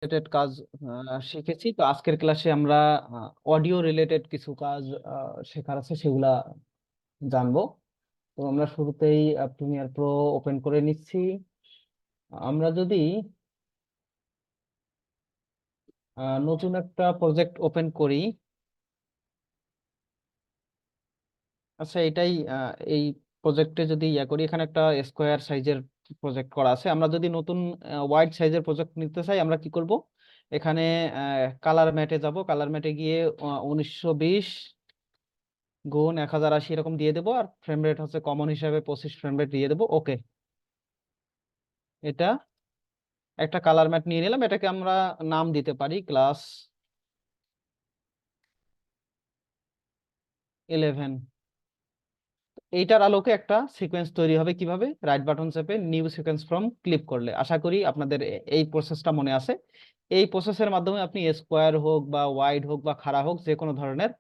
Related কাজ শিখেছি। তো আজকের ক্লাসে আমরা অডিও রিলেটেড কিছু কাজ শেখার আছে, সেগুলা জানবো। তো আমরা শুরুতেই প্রিমিয়ার প্রো ওপেন করে নিচ্ছি। আমরা যদি নতুন একটা প্রজেক্ট ওপেন করি, আচ্ছা এটাই এই প্রজেক্টে যদি করি, এখানে একটা স্কোয়ার সাইজের প্রজেক্ট করা আছে। আমরা যদি নতুন ওয়াইড সাইজের প্রজেক্ট নিতে চাই, আমরা কি করব? এখানে কালার ম্যাটে যাব। কালার ম্যাটে গিয়ে 1920 গুণ 1080 এরকম দিয়ে দেবো, আর ফ্রেম রেট হচ্ছে কমন হিসাবে 25 ফ্রেম রেট দিয়ে দেবো। ওকে, এটা একটা কালার ম্যাট নিয়ে নিলাম। এটাকে আমরা নাম দিতে পারি ক্লাস 11। এইটার আলোকে একটা সিকোয়েন্স তৈরি হবে কিভাবে? রাইট বাটন চেপে নিউ সিকোয়েন্স ফ্রম ক্লিক করলে। আশা করি আপনাদের এই প্রসেসটা মনে আছে। এই প্রসেসের মাধ্যমে আপনি স্কোয়ার হোক বা ওয়াইড হোক বা খাড়া হোক, যে কোনো ধরনের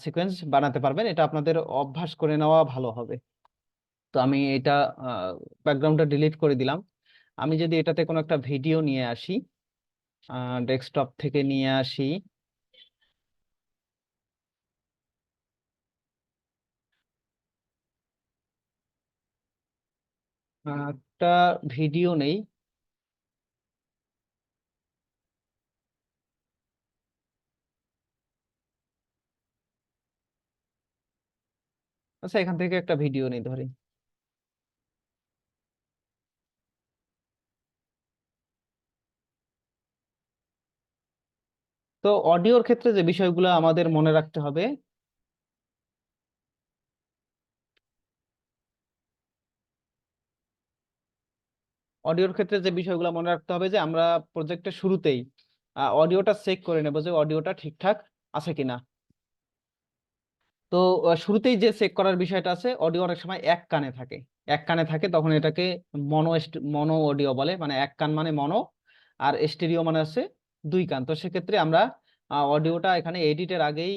সিকোয়েন্স বানাতে পারবেন। এটা আপনাদের অভ্যাস করে নেওয়া ভালো হবে। তো আমি এটা ব্যাকগ্রাউন্ডটা ডিলিট করে দিলাম। আমি যদি এটাতে কোনো একটা ভিডিও নিয়ে আসি, ডেস্কটপ থেকে নিয়ে আসি, একটা ভিডিও নেই। আচ্ছা, এখান থেকে একটা ভিডিও নেই ধরি। তো অডিওর ক্ষেত্রে যে বিষয়গুলো আমাদের মনে রাখতে হবে, অডিওর ক্ষেত্রে যে বিষয়গুলো মনে রাখতে হবে যে আমরা প্রজেক্টের শুরুতেই অডিওটা চেক করে নেব যে অডিওটা ঠিকঠাক আছে কিনা। তো শুরুতেই যে চেক করার বিষয়টা আছে, অডিও অনেক সময় এক কানে থাকে। এক কানে থাকে তখন এটাকে মনো মনো অডিও বলে, মানে এক কান মানে মনো, আর স্টেরিও মানে আছে দুই কান। তো সেক্ষেত্রে আমরা অডিওটা এখানে এডিটের আগেই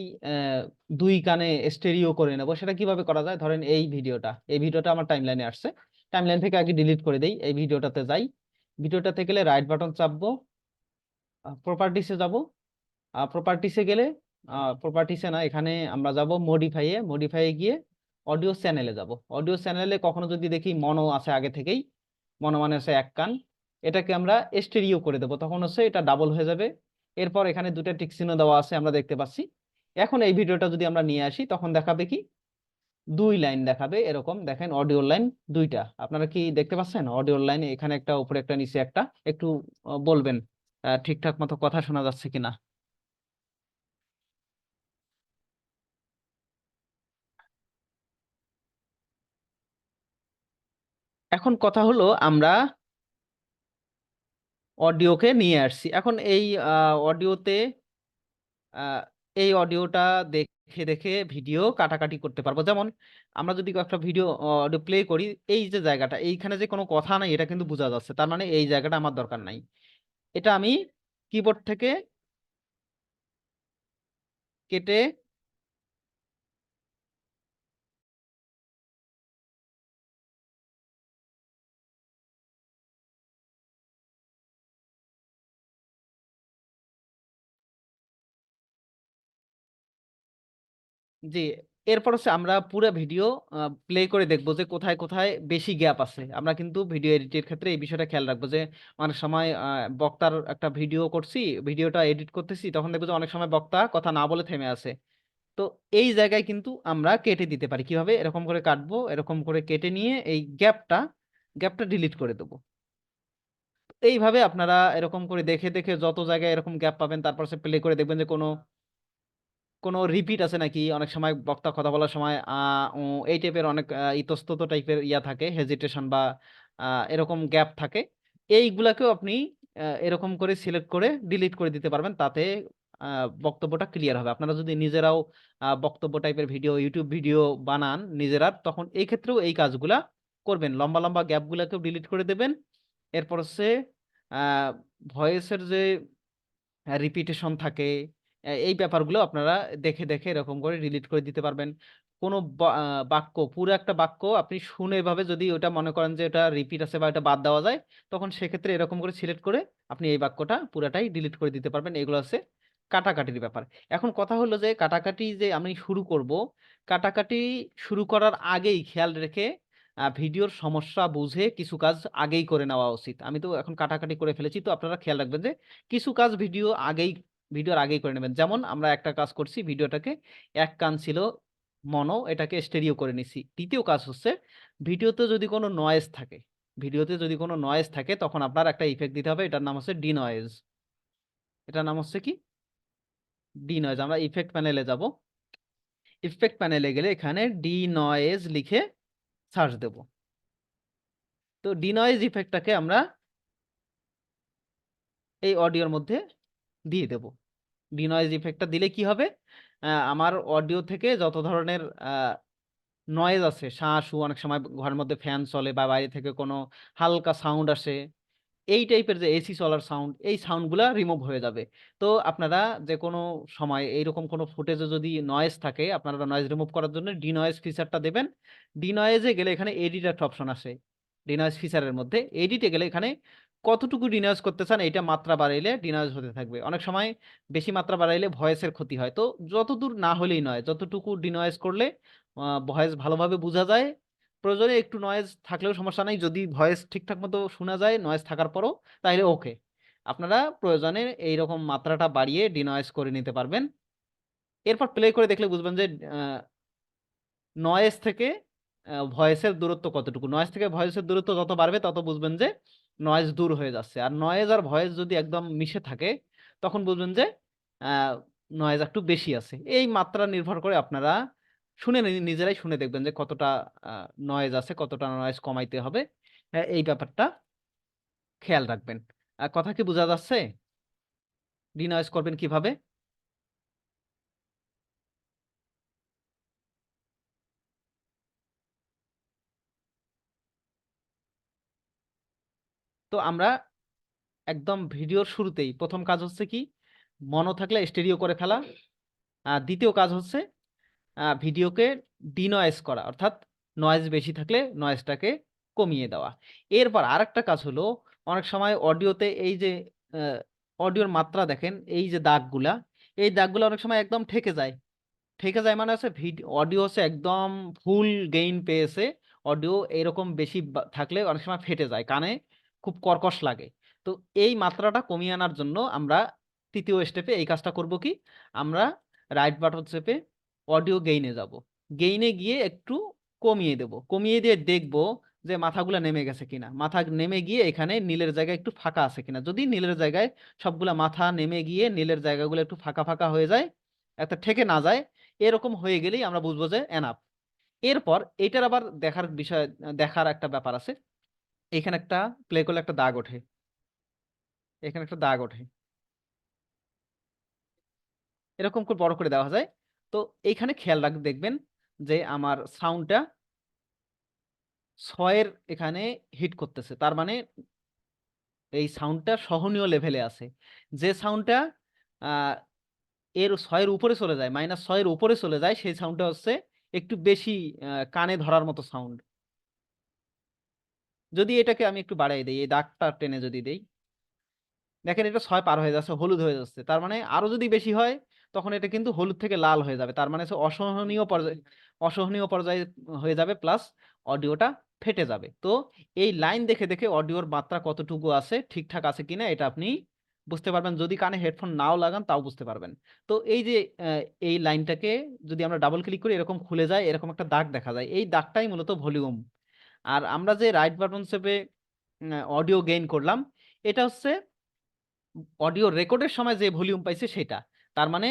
দুই কানে স্টেরিও করে নেব। সেটা কিভাবে করা যায়? ধরেন এই ভিডিওটা আমার টাইমলাইনে আসছে। টাইমলাইন থেকে আগে ডিলিট করে দেই, এই ভিডিওটাতে যাই। ভিডিওটাতে গেলে রাইট বাটন চাপবো, প্রপার্টিসে যাব। প্রপার্টিসে গেলে প্রপার্টিসে না, এখানে আমরা যাব মডিফাইয়ে। মডিফাইয়ে গিয়ে অডিও চ্যানেলে যাব। অডিও চ্যানেলে কখনো যদি দেখি মনো আছে আগে থেকেই, মনো মানে হচ্ছে এক কান, এটাকে আমরা স্টেরিও করে দেবো, তখন হচ্ছে এটা ডাবল হয়ে যাবে। এরপর এখানে দুটো টিক চিহ্ন দেওয়া আছে, আমরা দেখতে পাচ্ছি। এখন এই ভিডিওটা যদি আমরা নিয়ে আসি, তখন দেখাবে কি? দুই লাইন দেখাবে। এরকম দেখেন, অডিও লাইন দুইটা। আপনারা কি দেখতে পাচ্ছেন? অডিও লাইন এখানে একটা, উপরে একটা, নিচে একটা। একটু বলবেন ঠিকঠাক মতো কথা শোনা যাচ্ছে কিনা। এখন কথা হলো, আমরা অডিওকে নিয়ে আসছি। এখন এই অডিওতে আহ, এই অডিওটা দেখে দেখে ভিডিও কাটাকাটি করতে পারবো। যেমন আমরা যদি একটা ভিডিও অডিও প্লে করি, এই যে জায়গাটা, এইখানে যে কোনো কথা নাই এটা কিন্তু বোঝা যাচ্ছে, তার মানে এই জায়গাটা আমার দরকার নাই। এটা আমি কিবোর্ড থেকে কেটে, জি, এরপর হচ্ছে আমরা পুরো ভিডিও প্লে করে দেখবো যে কোথায় কোথায় বেশি গ্যাপ আছে। আমরা কিন্তু ভিডিও এডিটের ক্ষেত্রে এই বিষয়টা খেয়াল রাখবো যে অনেক সময় বক্তার একটা ভিডিও করছি, ভিডিওটা এডিট করতেছি, তখন দেখবো যে অনেক সময় বক্তা কথা না বলে থেমে আছে। তো এই জায়গায় কিন্তু আমরা কেটে দিতে পারি। কিভাবে? এরকম করে কাটবো, এরকম করে কেটে নিয়ে এই গ্যাপটা ডিলিট করে দেবো। এইভাবে আপনারা এরকম করে দেখে দেখে যত জায়গায় এরকম গ্যাপ পাবেন, তারপর সে প্লে করে দেখবেন যে কোনো কোনো রিপিট আছে নাকি। অনেক সময় বক্তা কথা বলার সময় এই টাইপের অনেক ইতস্তত টাইপের ইয়া থাকে, হেজিটেশন বা এরকম গ্যাপ থাকে। এইগুলাকেও আপনি এরকম করে সিলেক্ট করে ডিলিট করে দিতে পারবেন। তাতে বক্তব্যটা ক্লিয়ার হবে। আপনারা যদি নিজেরাও বক্তব্য টাইপের ভিডিও, ইউটিউব ভিডিও বানান নিজেরা, তখন এই ক্ষেত্রেও এই কাজগুলা করবেন। লম্বা লম্বা গ্যাপগুলাকেও ডিলিট করে দেবেন। এরপর হচ্ছে ভয়েসের যে রিপিটেশন থাকে, এই ব্যাপারগুলো আপনারা দেখে দেখে এরকম করে ডিলিট করে দিতে পারবেন। কোনো বাক্য, পুরো একটা বাক্য আপনি শুনে এভাবে যদি ওটা মনে করেন যে ওটা রিপিট আছে বা এটা বাদ দেওয়া যায়, তখন সেক্ষেত্রে এরকম করে সিলেক্ট করে আপনি এই বাক্যটা পুরাটাই ডিলিট করে দিতে পারবেন। এগুলো হচ্ছে কাটাকাটির ব্যাপার। এখন কথা হলো যে কাটাকাটি যে আমি শুরু করব, কাটাকাটি শুরু করার আগেই খেয়াল রেখে ভিডিওর সমস্যা বুঝে কিছু কাজ আগেই করে নেওয়া উচিত। আমি তো এখন কাটাকাটি করে ফেলেছি, তো আপনারা খেয়াল রাখবেন যে কিছু কাজ ভিডিওর আগেই করে নেবেন। যেমন আমরা একটা কাজ করছি, ভিডিওটাকে এক কান ছিল মনো, এটাকে স্টেরিও করে নিছি। দ্বিতীয় কাজ হচ্ছে ভিডিওতে যদি কোনো নয়েজ থাকে, তখন আপনার একটা ইফেক্ট দিতে হবে, এটার নাম হচ্ছে ডিনয়েজ। এটার নাম হচ্ছে কি? ডিনয়েজ। আমরা ইফেক্ট প্যানেলে যাব, ইফেক্ট প্যানেলে গেলে এখানে ডিনয়েজ লিখে সার্চ দেব। তো ডিনয়েজ ইফেক্টটাকে আমরা এই অডিওর মধ্যে দিয়ে দেব। ডিনয়েজ ইফেক্টটা দিলে কি হবে, আমার অডিও থেকে যত ধরনের নয়েজ আছে, শাঁ শু, অনেক সময় ঘরের মধ্যে ফ্যান চলে বা বাইরে থেকে কোনো হালকা সাউন্ড আসে, এই টাইপের যে এসি চলার সাউন্ড, এই সাউন্ডগুলা রিমুভ হয়ে যাবে। তো আপনারা যে কোনো সময় এইরকম কোনো ফুটেজে যদি নয়েজ থাকে, আপনারা নয়েজ রিমুভ করার জন্য ডিনয়েজ ফিচারটা দেবেন। ডিনয়েজে গেলে এখানে এডিট একটা অপশন আসে, ডিনয়েজ ফিচারের মধ্যে এডিটে গেলে এখানে কতটুকু ডিনয়েজ করতে চান এইটা মাত্রা বাড়াইলে ডিনয়েজ হতে থাকবে। অনেক সময় বেশি মাত্রা বাড়াইলে ভয়েসের ক্ষতি হয়, তো যতদূর না হলেই নয়, যতটুকু ডিনয়েজ করলে ভয়েস ভালোভাবে বোঝা যায়। প্রয়োজনে একটু নয়েজ থাকলেও সমস্যা নাই, যদি ভয়েস ঠিকঠাক মতো শোনা যায় নয়েজ থাকার পরও, তাহলে ওকে। আপনারা প্রয়োজনে এইরকম মাত্রাটা বাড়িয়ে ডিনয়েজ করে নিতে পারবেন। এরপর প্লে করে দেখলে বুঝবেন যে নয়েজ থেকে ভয়েসের দূরত্ব কতটুকু। নয়েজ থেকে ভয়েসের দূরত্ব যত বাড়বে তত বুঝবেন যে নয়েজ দূর হয়ে যাচ্ছে। আর নয়েজ আর ভয়েস যদি একদম মিশে থাকে, তখন বুঝবেন যে নয়েজ একটু বেশি আছে। এই মাত্রা নির্ভর করে আপনারা নিজেরাই শুনে দেখবেন যে কতটা নয়েজ আছে, কতটা নয়েজ কমাইতে হবে। এই ব্যাপারটা খেয়াল রাখবেন। কথা কি বোঝা যাচ্ছে? ডিনয়েজ করবেন কিভাবে? তো আমরা একদম ভিডিওর শুরুতেই প্রথম কাজ হচ্ছে কি, মনো থাকলে স্টেরিও করে ফেলা। আর দ্বিতীয় কাজ হচ্ছে ভিডিওকে ডিনয়েজ করা, অর্থাৎ নয়েজ বেশি থাকলে নয়েজটাকে কমিয়ে দেওয়া। এরপর আরেকটা কাজ হলো, অনেক সময় অডিওতে এই যে অডিওর মাত্রা দেখেন, এই যে দাগগুলা, এই দাগগুলো অনেক সময় একদম ঠেকে যায় মানে হচ্ছে অডিও হচ্ছে একদম ফুল গেইন পেয়েছে, অডিও এরকম বেশি থাকলে অনেক সময় ফেটে যায়, কানে খুব কর্কশ লাগে। তো এই মাত্রাটা কমিয়ে আনার জন্য আমরা তৃতীয় স্টেপে এই কাজটা করব কি, আমরা রাইট বাটন চেপে অডিও গেইনে যাব। গেইনে গিয়ে একটু কমিয়ে দেব, কমিয়ে দিয়ে দেখব যে মাথাগুলা নেমে গেছে কিনা। মাথা নেমে গিয়ে এখানে নীলের জায়গায় একটু ফাঁকা আছে কিনা। যদি নীলের জায়গায় সবগুলা মাথা নেমে গিয়ে নীলের জায়গাগুলো একটু ফাঁকা ফাঁকা হয়ে যায়, একটা ঠেকে না যায়, এরকম হয়ে গেলেই আমরা বুঝবো যে এনাফ। এরপর এটার আবার দেখার একটা ব্যাপার আছে। এখানে একটা প্লে করলে একটা দাগ ওঠে, এখানে একটা দাগ ওঠে, এরকম করে বড় করে দেওয়া যায়। তো এইখানে খেয়াল দেখবেন যে আমার সাউন্ডটা 6-এর এখানে হিট করতেছে, তার মানে এই সাউন্ডটা সহনীয় লেভেলে আছে। যে সাউন্ডটা আহ এর 6-এর উপরে চলে যায়, -6-এর উপরে চলে যায়, সেই সাউন্ডটা হচ্ছে একটু বেশি কানে ধরার মতো সাউন্ড। যদি এটাকে আমি একটু বাড়াই দিই, এই দাগটা টেনে যদি দেই, দেখেন এটা 6 পার হয়ে যাচ্ছে, হলুদ হয়ে যাচ্ছে। তার মানে আরো যদি বেশি হয়, তখন এটা কিন্তু হলুদ থেকে লাল হয়ে যাবে, তার মানে হচ্ছে অসহনীয় পর্যায়ে হয়ে যাবে, প্লাস অডিওটা ফেটে যাবে। তো এই লাইন দেখে দেখে অডিওর মাত্রা কতটুকু আছে, ঠিকঠাক আছে কিনা, এটা আপনি বুঝতে পারবেন। যদি কানে হেডফোন নাও লাগান তাও বুঝতে পারবেন। তো এই যে এই লাইনটাকে যদি আমরা ডাবল ক্লিক করি, এরকম খুলে যায়, এরকম একটা দাগ দেখা যায়, এই দাগটাই মূলত ভলিউম। আর আমরা যে রাইট বাটন চেপে অডিও গেইন করলাম, এটা হচ্ছে অডিও রেকর্ডের সময় যে ভলিউম পাইছে সেটা। তার মানে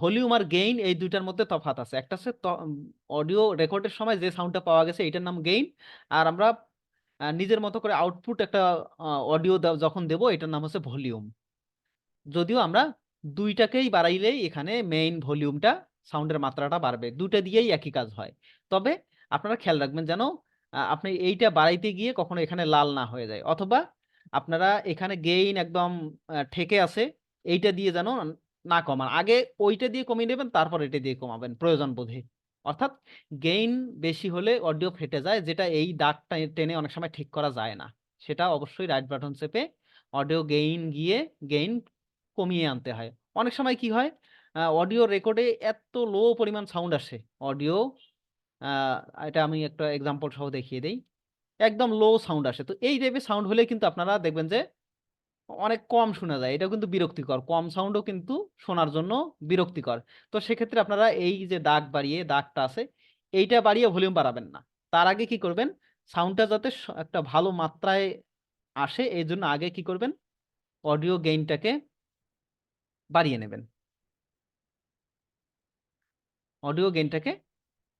ভলিউম আর গেইন এই দুইটার মধ্যে তফাৎ আছে। একটা হচ্ছে অডিও রেকর্ডের সময় যে সাউন্ডটা পাওয়া গেছে এটার নাম গেইন, আর আমরা নিজের মতো করে আউটপুট একটা অডিও যখন দেব, এটার নাম হচ্ছে ভলিউম। যদিও আমরা দুইটাকেই বাড়াইলেই এখানে মেইন ভলিউমটা, সাউন্ডের মাত্রাটা বাড়বে, দুইটা দিয়েই একই কাজ হয়। তবে আপনারা খেয়াল রাখবেন যেন আপনি এইটা বাড়াইতে গিয়ে কখনো এখানে লাল না হয়ে যায়, অথবা আপনারা এখানে গেইন একদম ঠেকে আছে, এইটা দিয়ে যেন না কমান। আগে ওইটা দিয়ে কমিয়ে নেবেন, তারপর এটা দিয়ে কমাবেন প্রয়োজন বোধে। অর্থাৎ গেইন বেশি হলে অডিও ফেটে যায়, যেটা এই দাগটা টেনে অনেক সময় ঠিক করা যায় না। সেটা অবশ্যই রাইট বাটন চেপে অডিও গেইন গিয়ে গেইন কমিয়ে আনতে হয়। অনেক সময় কি হয়, অডিও রেকর্ডে এত লো পরিমাণ সাউন্ড আসে, অডিও আহ, এটা আমি একটা এক্সাম্পল সহ দেখিয়ে দেই। একদম লো সাউন্ড আসে, তো এই টাইপের সাউন্ড হলে কিন্তু আপনারা দেখবেন যে অনেক কম শোনা যায়, এটা কিন্তু বিরক্তিকর, কম সাউন্ডও কিন্তু শোনার জন্য বিরক্তিকর। তো সেক্ষেত্রে আপনারা এই যে দাগ বাড়িয়ে দাগটা আছে, এইটা বাড়িয়ে ভলিউম বাড়াবেন না। তার আগে কি করবেন, সাউন্ডটা যাতে একটা ভালো মাত্রায় আসে এই জন্য আগে কি করবেন, অডিও গেইনটাকে বাড়িয়ে নেবেন। অডিও গেইনটাকে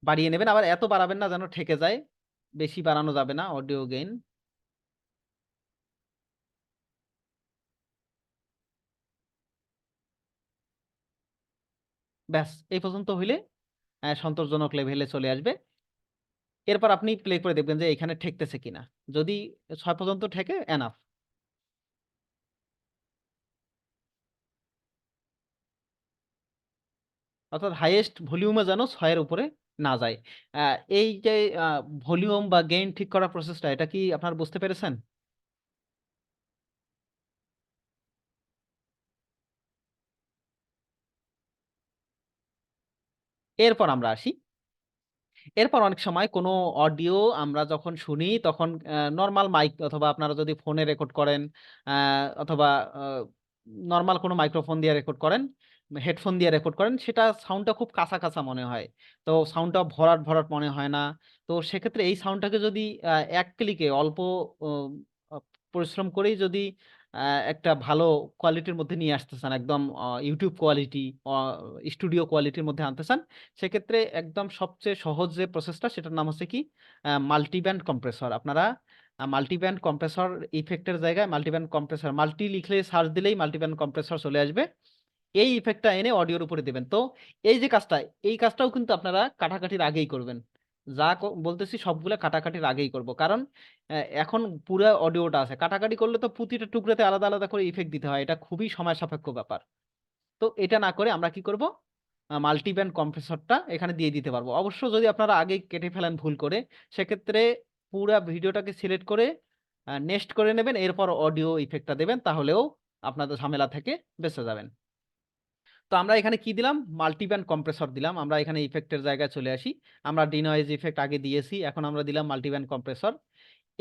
বাড়িয়ে নেবেন, আবার এত বাড়াবেন না যেন ঠেকে যায়, বেশি বাড়ানো যাবে না অডিও গেইন। ব্যাস এই পর্যন্ত হইলে সন্তোষজনক লেভেলে চলে আসবে। এরপর আপনি প্লে করে দেখবেন যে এখানে ঠেকতেছে কিনা। যদি 6 পর্যন্ত ঠেকে এনাফ। অর্থাৎ হাইয়েস্ট ভলিউমে যেন 6-এর উপরে না যায়। এই যে ভলিউম বা গেইন ঠিক করার প্রসেসটা, এটা কি আপনার বুঝতে পেরেছেন? এরপর আমরা আসি। এরপর অনেক সময় কোনো অডিও আমরা যখন শুনি তখন নর্মাল মাইক, অথবা আপনারা যদি ফোনে রেকর্ড করেন অথবা নর্মাল কোনো মাইক্রোফোন দিয়ে রেকর্ড করেন, হেডফোন দিয়ে রেকর্ড করেন, সেটা সাউন্ডটা খুব কাঁচা কাঁচা মনে হয়। তো সাউন্ডটা ভরাট ভরাট মনে হয় না। তো সেক্ষেত্রে এই সাউন্ডটাকে যদি এক ক্লিকে অল্প আহ, আহ, পরিশ্রম করেই যদি একটা ভালো কোয়ালিটির মধ্যে নিয়ে আসতে চান, একদম ইউটিউব কোয়ালিটি, স্টুডিও কোয়ালিটির মধ্যে আনতে চান, সেক্ষেত্রে একদম সবচেয়ে সহজ যে প্রসেসটা, সেটার নাম হচ্ছে কি, মাল্টিব্যান্ড কম্প্রেসর। আপনারা মাল্টিব্যান্ড কম্প্রেসর ইফেক্টের জায়গায় মাল্টিব্যান্ড কম্প্রেসর, মাল্টি লিখলে সার্চ দিলেই মাল্টিব্যান্ড কম্প্রেসর চলে আসবে। এই ইফেক্টটা এনে অডিওর উপরে দেবেন। তো এই যে কাজটা, এই কাজটাও কিন্তু আপনারা কাটাকাটির আগেই করবেন। যা বলতেছি সবগুলা কাটাকাটির আগেই করব, কারণ এখন পুরো অডিওটা আছে, কাটাকাটি করলে তো প্রতিটা টুকরোতে আলাদা আলাদা করে ইফেক্ট দিতে হয়, এটা খুবই সময় সাপেক্ষ ব্যাপার। তো এটা না করে আমরা কি করব, মাল্টিব্যান্ড কম্প্রেসরটা এখানে দিয়ে দিতে পারবো। অবশ্য যদি আপনারা আগে কেটে ফেলেন ভুল করে, সেক্ষেত্রে পুরো ভিডিওটাকে সিলেক্ট করে নেক্সট করে নেবেন, এরপর অডিও ইফেক্টটা দেবেন, তাহলেও আপনাদের ঝামেলা থেকে বেঁচে যাবেন। তো আমরা এখানে কি দিলাম, মাল্টিব্যান্ড কম্প্রেসর দিলাম। আমরা এখানে ইফেক্টের জায়গায় চলে আসি। আমরা ডিনয়েজ ইফেক্ট আগে দিয়েছি, এখন আমরা দিলাম মাল্টিব্যান্ড কম্প্রেসর।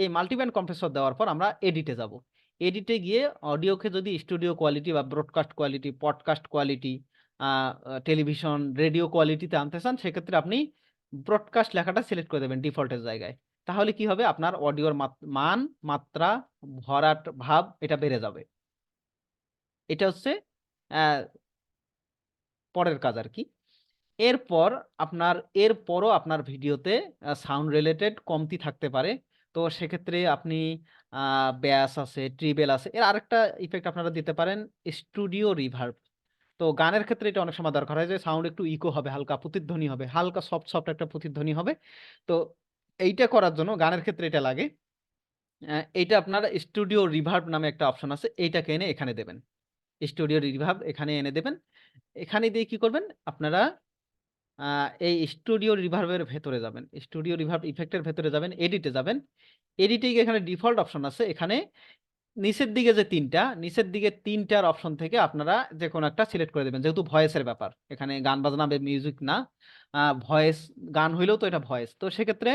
এই মাল্টিব্যান্ড কম্প্রেসর দেওয়ার পর আমরা এডিটে যাব। এডিটে গিয়ে অডিওকে যদি স্টুডিও কোয়ালিটি বা broadcast quality, podcast quality, television radio কোয়ালিটিতে আনতে চান, সেক্ষেত্রে আপনি ব্রডকাস্ট লেখাটা সিলেক্ট করে দেবেন ডিফল্টের জায়গায়। তাহলে কি হবে, আপনার অডিওর মান, মাত্রা, ভরাট ভাব এটা বেড়ে যাবে। এটা হচ্ছে আহ, পরের কাজ আর কি। এরপর আপনার, এরপরও আপনার ভিডিওতে সাউন্ড রিলেটেড কমতি থাকতে পারে। তো সেক্ষেত্রে আপনি ব্যাস আছে, ট্রিবেল আছে, এর আরেকটা ইফেক্ট আপনারা দিতে পারেন, স্টুডিও রিভার্ব। তো গানের ক্ষেত্রে এটা অনেক সময় দরকার হয় যে সাউন্ড একটু ইকো হবে, হালকা প্রতিধ্বনি হবে, হালকা সফট সফট একটা প্রতিধ্বনি হবে। তো এইটা করার জন্য গানের ক্ষেত্রে এটা লাগে। এইটা আপনার স্টুডিও রিভার্ব নামে একটা অপশন আছে, এইটাকে এনে এখানে দেবেন। স্টুডিও রিভার্ব এখানে এনে দেবেন। এখানে দিয়ে কি করবেন আপনারা, এই স্টুডিও রিভার্বের ভেতরে যাবেন, স্টুডিও রিভার্ব ইফেক্টের ভেতরে যাবেন, এডিটে যাবেন। এডিটে গিয়ে এখানে ডিফল্ট অপশন আছে, এখানে নিচের দিকে যে তিনটা, নিচের দিকে তিনটার অপশন থেকে আপনারা যে কোনো একটা সিলেক্ট করে দেবেন, যেহেতু ভয়েসের ব্যাপার, এখানে গান বাজনা মিউজিক না, ভয়েস, গান হইলেও তো এটা ভয়েস, তো সেক্ষেত্রে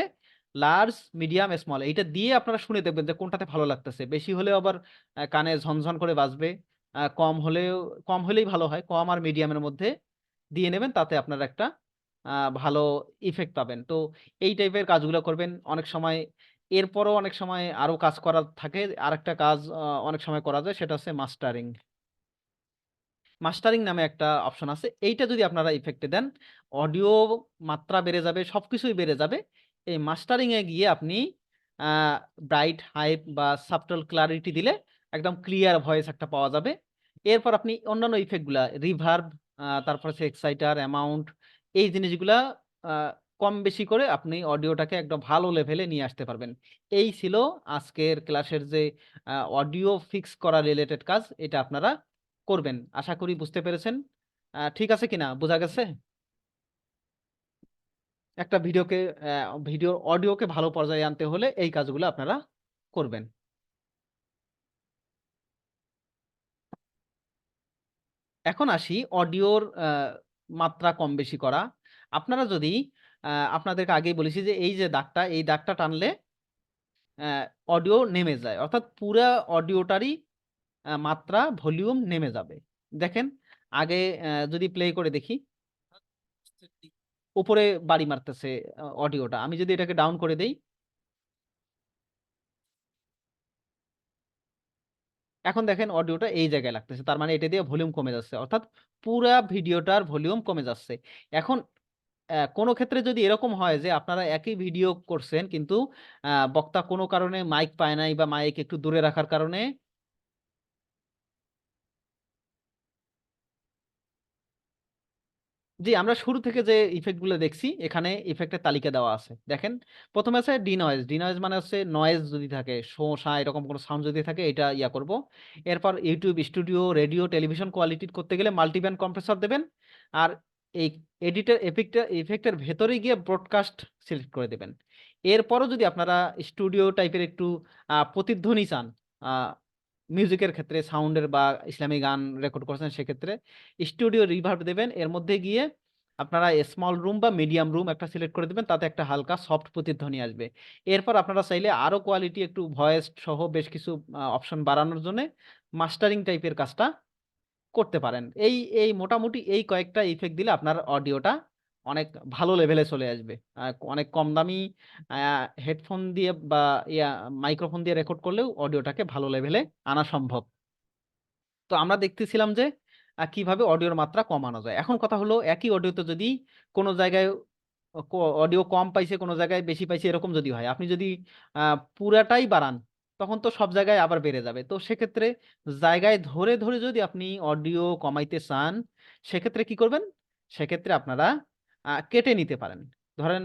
লার্জ, মিডিয়াম, স্মল এইটা দিয়ে আপনারা শুনে দেখবেন যে কোনটাতে ভালো লাগতেছে। বেশি হলেও আবার কানে ঝনঝন করে বাজবে, কম হলেও, কম হলেই ভালো হয়, কম আর মিডিয়ামের মধ্যে দিয়ে নেবেন, তাতে আপনারা একটা ভালো ইফেক্ট পাবেন। তো এই টাইপের কাজগুলো করবেন অনেক সময়। এরপরও অনেক সময় আরো কাজ করার থাকে, আরেকটা কাজ অনেক সময় করা যায়, সেটা হচ্ছে মাস্টারিং। মাস্টারিং নামে একটা অপশন আছে, এইটা যদি আপনারা ইফেক্টে দেন, অডিও মাত্রা বেড়ে যাবে, সবকিছুই বেড়ে যাবে। এই মাস্টারিং এ গিয়ে আপনি ব্রাইট, হাই বা সাবটল ক্লারিটি দিলে একদম ক্লিয়ার ভয়েস একটা পাওয়া যাবে। এরপর আপনি অন্যান্য ইফেক্টগুলা, রিভার্ব, তারপর হচ্ছে এক্সাইটার, অ্যামাউন্ট, এই জিনিসগুলা আহ, কম বেশি করে আপনি অডিওটাকে একদম ভালো লেভেলে নিয়ে আসতে পারবেন। এই ছিল আজকের ক্লাসের যে অডিও ফিক্স করা রিলেটেড কাজ, এটা আপনারা করবেন। আশা করি বুঝতে পেরেছেন। ঠিক আছে কিনা, বোঝা গেছে? একটা ভিডিওর অডিওকে ভালো পর্যায়ে আনতে হলে এই কাজগুলো আপনারা করবেন। এখন আসি অডিওর মাত্রা কম বেশি করা। আপনারা যদি আপনাদেরকে আগেই বলেছি যে এই যে দাগটা, এই দাগটা টানলে অডিও নেমে যায়, অর্থাৎ পুরা অডিওটারই মাত্রা ভলিউম নেমে যাবে। দেখেন, আগে যদি প্লে করে দেখি, উপরে বাড়ি মারতেছে অডিওটা। আমি যদি এটাকে ডাউন করে দেই, এখন দেখেন অডিওটা এই জায়গায় লাগতেছে, তার মানে এটা দিয়ে ভলিউম কমে যাচ্ছে, অর্থাৎ পুরা ভিডিওটার ভলিউম কমে যাচ্ছে। এখন কোনো ক্ষেত্রে যদি এরকম হয় যে আপনারা একই ভিডিও করছেন কিন্তু বক্তা কোনো কারণে মাইক পায় নাই বা মাইক একটু দূরে রাখার কারণে, জি আমরা শুরু থেকে যে ইফেক্ট গুলো দেখছি এখানে ইফেক্টের তালিকা দেওয়া আছে দেখেন। প্রথমে আছে ডিনয়েজ। ডিনয়েজ মানে হচ্ছে নয়েজ যদি থাকে, শো শা এরকম কোনো সাউন্ড যদি থাকে এটা ইয়া করব। এরপর YouTube studio, radio, television quality করতে গেলে মাল্টিব্যান্ড কম্প্রেসর দেবেন। আর এই এডিটর ইফেক্টের ভেতরে গিয়ে ব্রডকাস্ট সিলেক্ট করে দেবেন। এরপরও যদি আপনারা স্টুডিও টাইপের একটু প্রতিধ্বনি চান, মিউজিকের ক্ষেত্রে সাউন্ডের বা ইসলামী গান রেকর্ড করছেন সেক্ষেত্রে স্টুডিও রিভার্ব দেবেন। এর মধ্যে গিয়ে আপনারা স্মল রুম বা মিডিয়াম রুম একটা সিলেক্ট করে দেবেন, তাতে একটা হালকা সফট প্রতিধ্বনি আসবে। এরপর আপনারা চাইলে আরো কোয়ালিটি একটু ভয়েস সহ বেশ কিছু অপশন বাড়ানোর জন্য মাস্টারিং টাইপের কাজটা করতে পারেন। এই এই মোটামুটি এই কয়েকটা ইফেক্ট দিলে আপনার অডিওটা অনেক ভালো লেভেলে চলে আসবে। অনেক কম দামি হেডফোন দিয়ে বা ইয়া মাইক্রোফোন দিয়ে রেকর্ড করলেও অডিওটাকে ভালো লেভেলে আনা সম্ভব। তো আমরা দেখতেছিলাম যে কিভাবে অডিওর মাত্রা কমানো যায়। এখন কথা হলো একই অডিওতে যদি কোনো জায়গায় অডিও কম পাইছে, কোনো জায়গায় বেশি পাইছে, এরকম যদি হয়, আপনি যদি পুরাটাই বাড়ান তখন তো সব জায়গায় আবার বেড়ে যাবে। তো সেক্ষেত্রে জায়গায় ধরে ধরে যদি আপনি অডিও কমাইতে চান, সেক্ষেত্রে কি করবেন? সেক্ষেত্রে আপনারা কেটে নিতে পারেন। ধরেন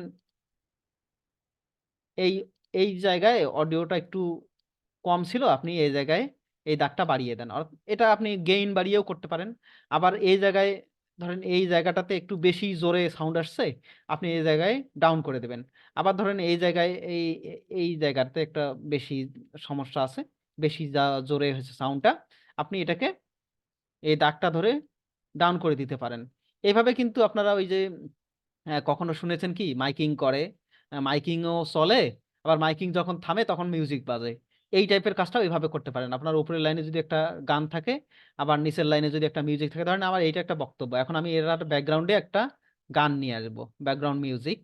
এই এই জায়গায় অডিওটা একটু কম ছিল, আপনি এই জায়গায় এই দাগটা বাড়িয়ে দেন। এটা আপনি গেইন বাড়িয়েও করতে পারেন। আবার এই জায়গায় ধরেন এই জায়গাটাতে একটু বেশি জোরে সাউন্ড আসছে, আপনি এই জায়গায় ডাউন করে দেবেন। আবার ধরেন এই জায়গায় এই জায়গাতে একটা বেশি সমস্যা আছে, বেশি যা জোরে হয়েছে সাউন্ডটা, আপনি এটাকে এই দাগটা ধরে ডাউন করে দিতে পারেন। এইভাবে কিন্তু আপনারা ওই যে কখনো শুনেছেন কি মাইকিং করে, মাইকিংও চলে, আবার মাইকিং যখন থামে তখন মিউজিক বাজে, এই টাইপের কাজটাও এইভাবে করতে পারেন। আপনার উপরের লাইনে যদি একটা গান থাকে, আবার নিচের লাইনে যদি একটা মিউজিক থাকে, ধরেন আমার এইটা একটা বক্তব্য, এখন আমি এর ব্যাকগ্রাউন্ডে একটা গান নিয়ে আসবো, ব্যাকগ্রাউন্ড মিউজিক।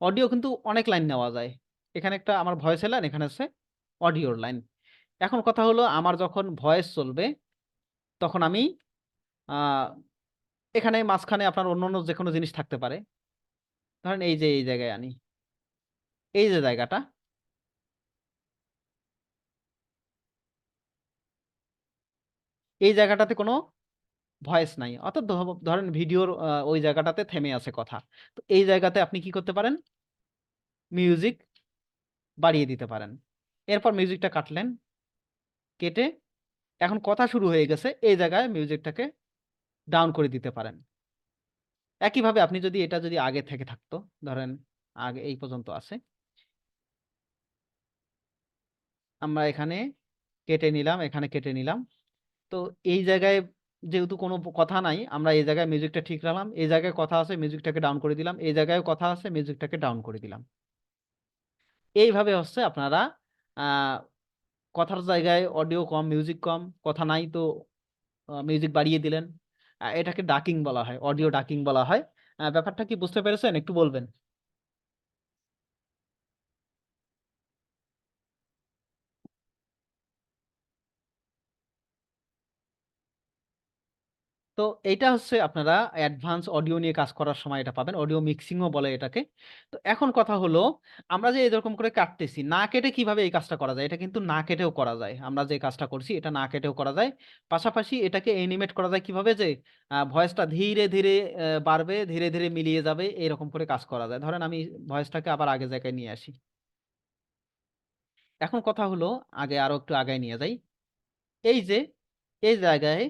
অডিও কিন্তু অনেক লাইন নেওয়া যায়। এখানে একটা আমার ভয়েসের লাইন, এখানে আছে অডিওর লাইন। এখন কথা হলো আমার যখন ভয়েস চলবে তখন আমি আহ এখানে মাঝখানে আপনার অন্যান্য যে কোনো জিনিস থাকতে পারে। ধরেন এই যে এই জায়গায় আনি, এই যে জায়গাটা, এই জায়গাটাতে কোনো ভয়েস নাই, অর্থাৎ ধরেন ভিডিওর ওই জায়গাটাতে থেমে আছে কথা। তো এই জায়গাতে আপনি কি করতে পারেন? মিউজিক বাড়িয়ে দিতে পারেন। এরপর মিউজিকটা কাটলেন, কেটে এখন কথা শুরু হয়ে গেছে, এই জায়গায় মিউজিকটাকে ডাউন করে দিতে পারেন। একইভাবে আপনি যদি এটা যদি আগে থেকে থাকতো, ধরেন আগে এই পর্যন্ত আছে, আমরা এখানে কেটে নিলাম, এখানে কেটে নিলাম। তো এই জায়গায় যেহেতু কোনো কথা নাই, আমরা এই জায়গায় মিউজিকটা ঠিক রাখলাম, এই জায়গায় কথা আছে মিউজিকটাকে ডাউন করে দিলাম, এই জায়গায় কথা আছে মিউজিকটাকে ডাউন করে দিলাম। এইভাবে হচ্ছে আপনারা আহ কথার জায়গায় অডিও কম, মিউজিক কম, কথা নাই তো মিউজিক বাড়িয়ে দিলেন। এটাকে ডাকিং বলা হয়, অডিও ডাকিং বলা হয়। ব্যাপারটা কি বুঝতে পেরেছেন? একটু বলবেন। তো এইটা হচ্ছে আপনারা অ্যাডভান্স অডিও নিয়ে কাজ করার সময় এটা পাবেন, অডিও মিক্সিংও বলে এটাকে। তো এখন কথা হলো, আমরা যে এরকম করে কাটতেছি, না কেটে কিভাবে এই কাজটা করা যায়? এটা কিন্তু না কেটেও করা যায়। আমরা যে কাজটা করছি এটা না কেটেও করা যায়। পাশাপাশি এটাকে এনিমেট করা যায় কিভাবে, যে ভয়েসটা ধীরে ধীরে বাড়বে, ধীরে ধীরে মিলিয়ে যাবে, এরকম করে কাজ করা যায়। ধরেন আমি ভয়েসটাকে আবার আগের জায়গায় নিয়ে আসি। এখন কথা হলো, আগে আরো একটু আগায় নিয়ে যাই। এই যে এই জায়গায়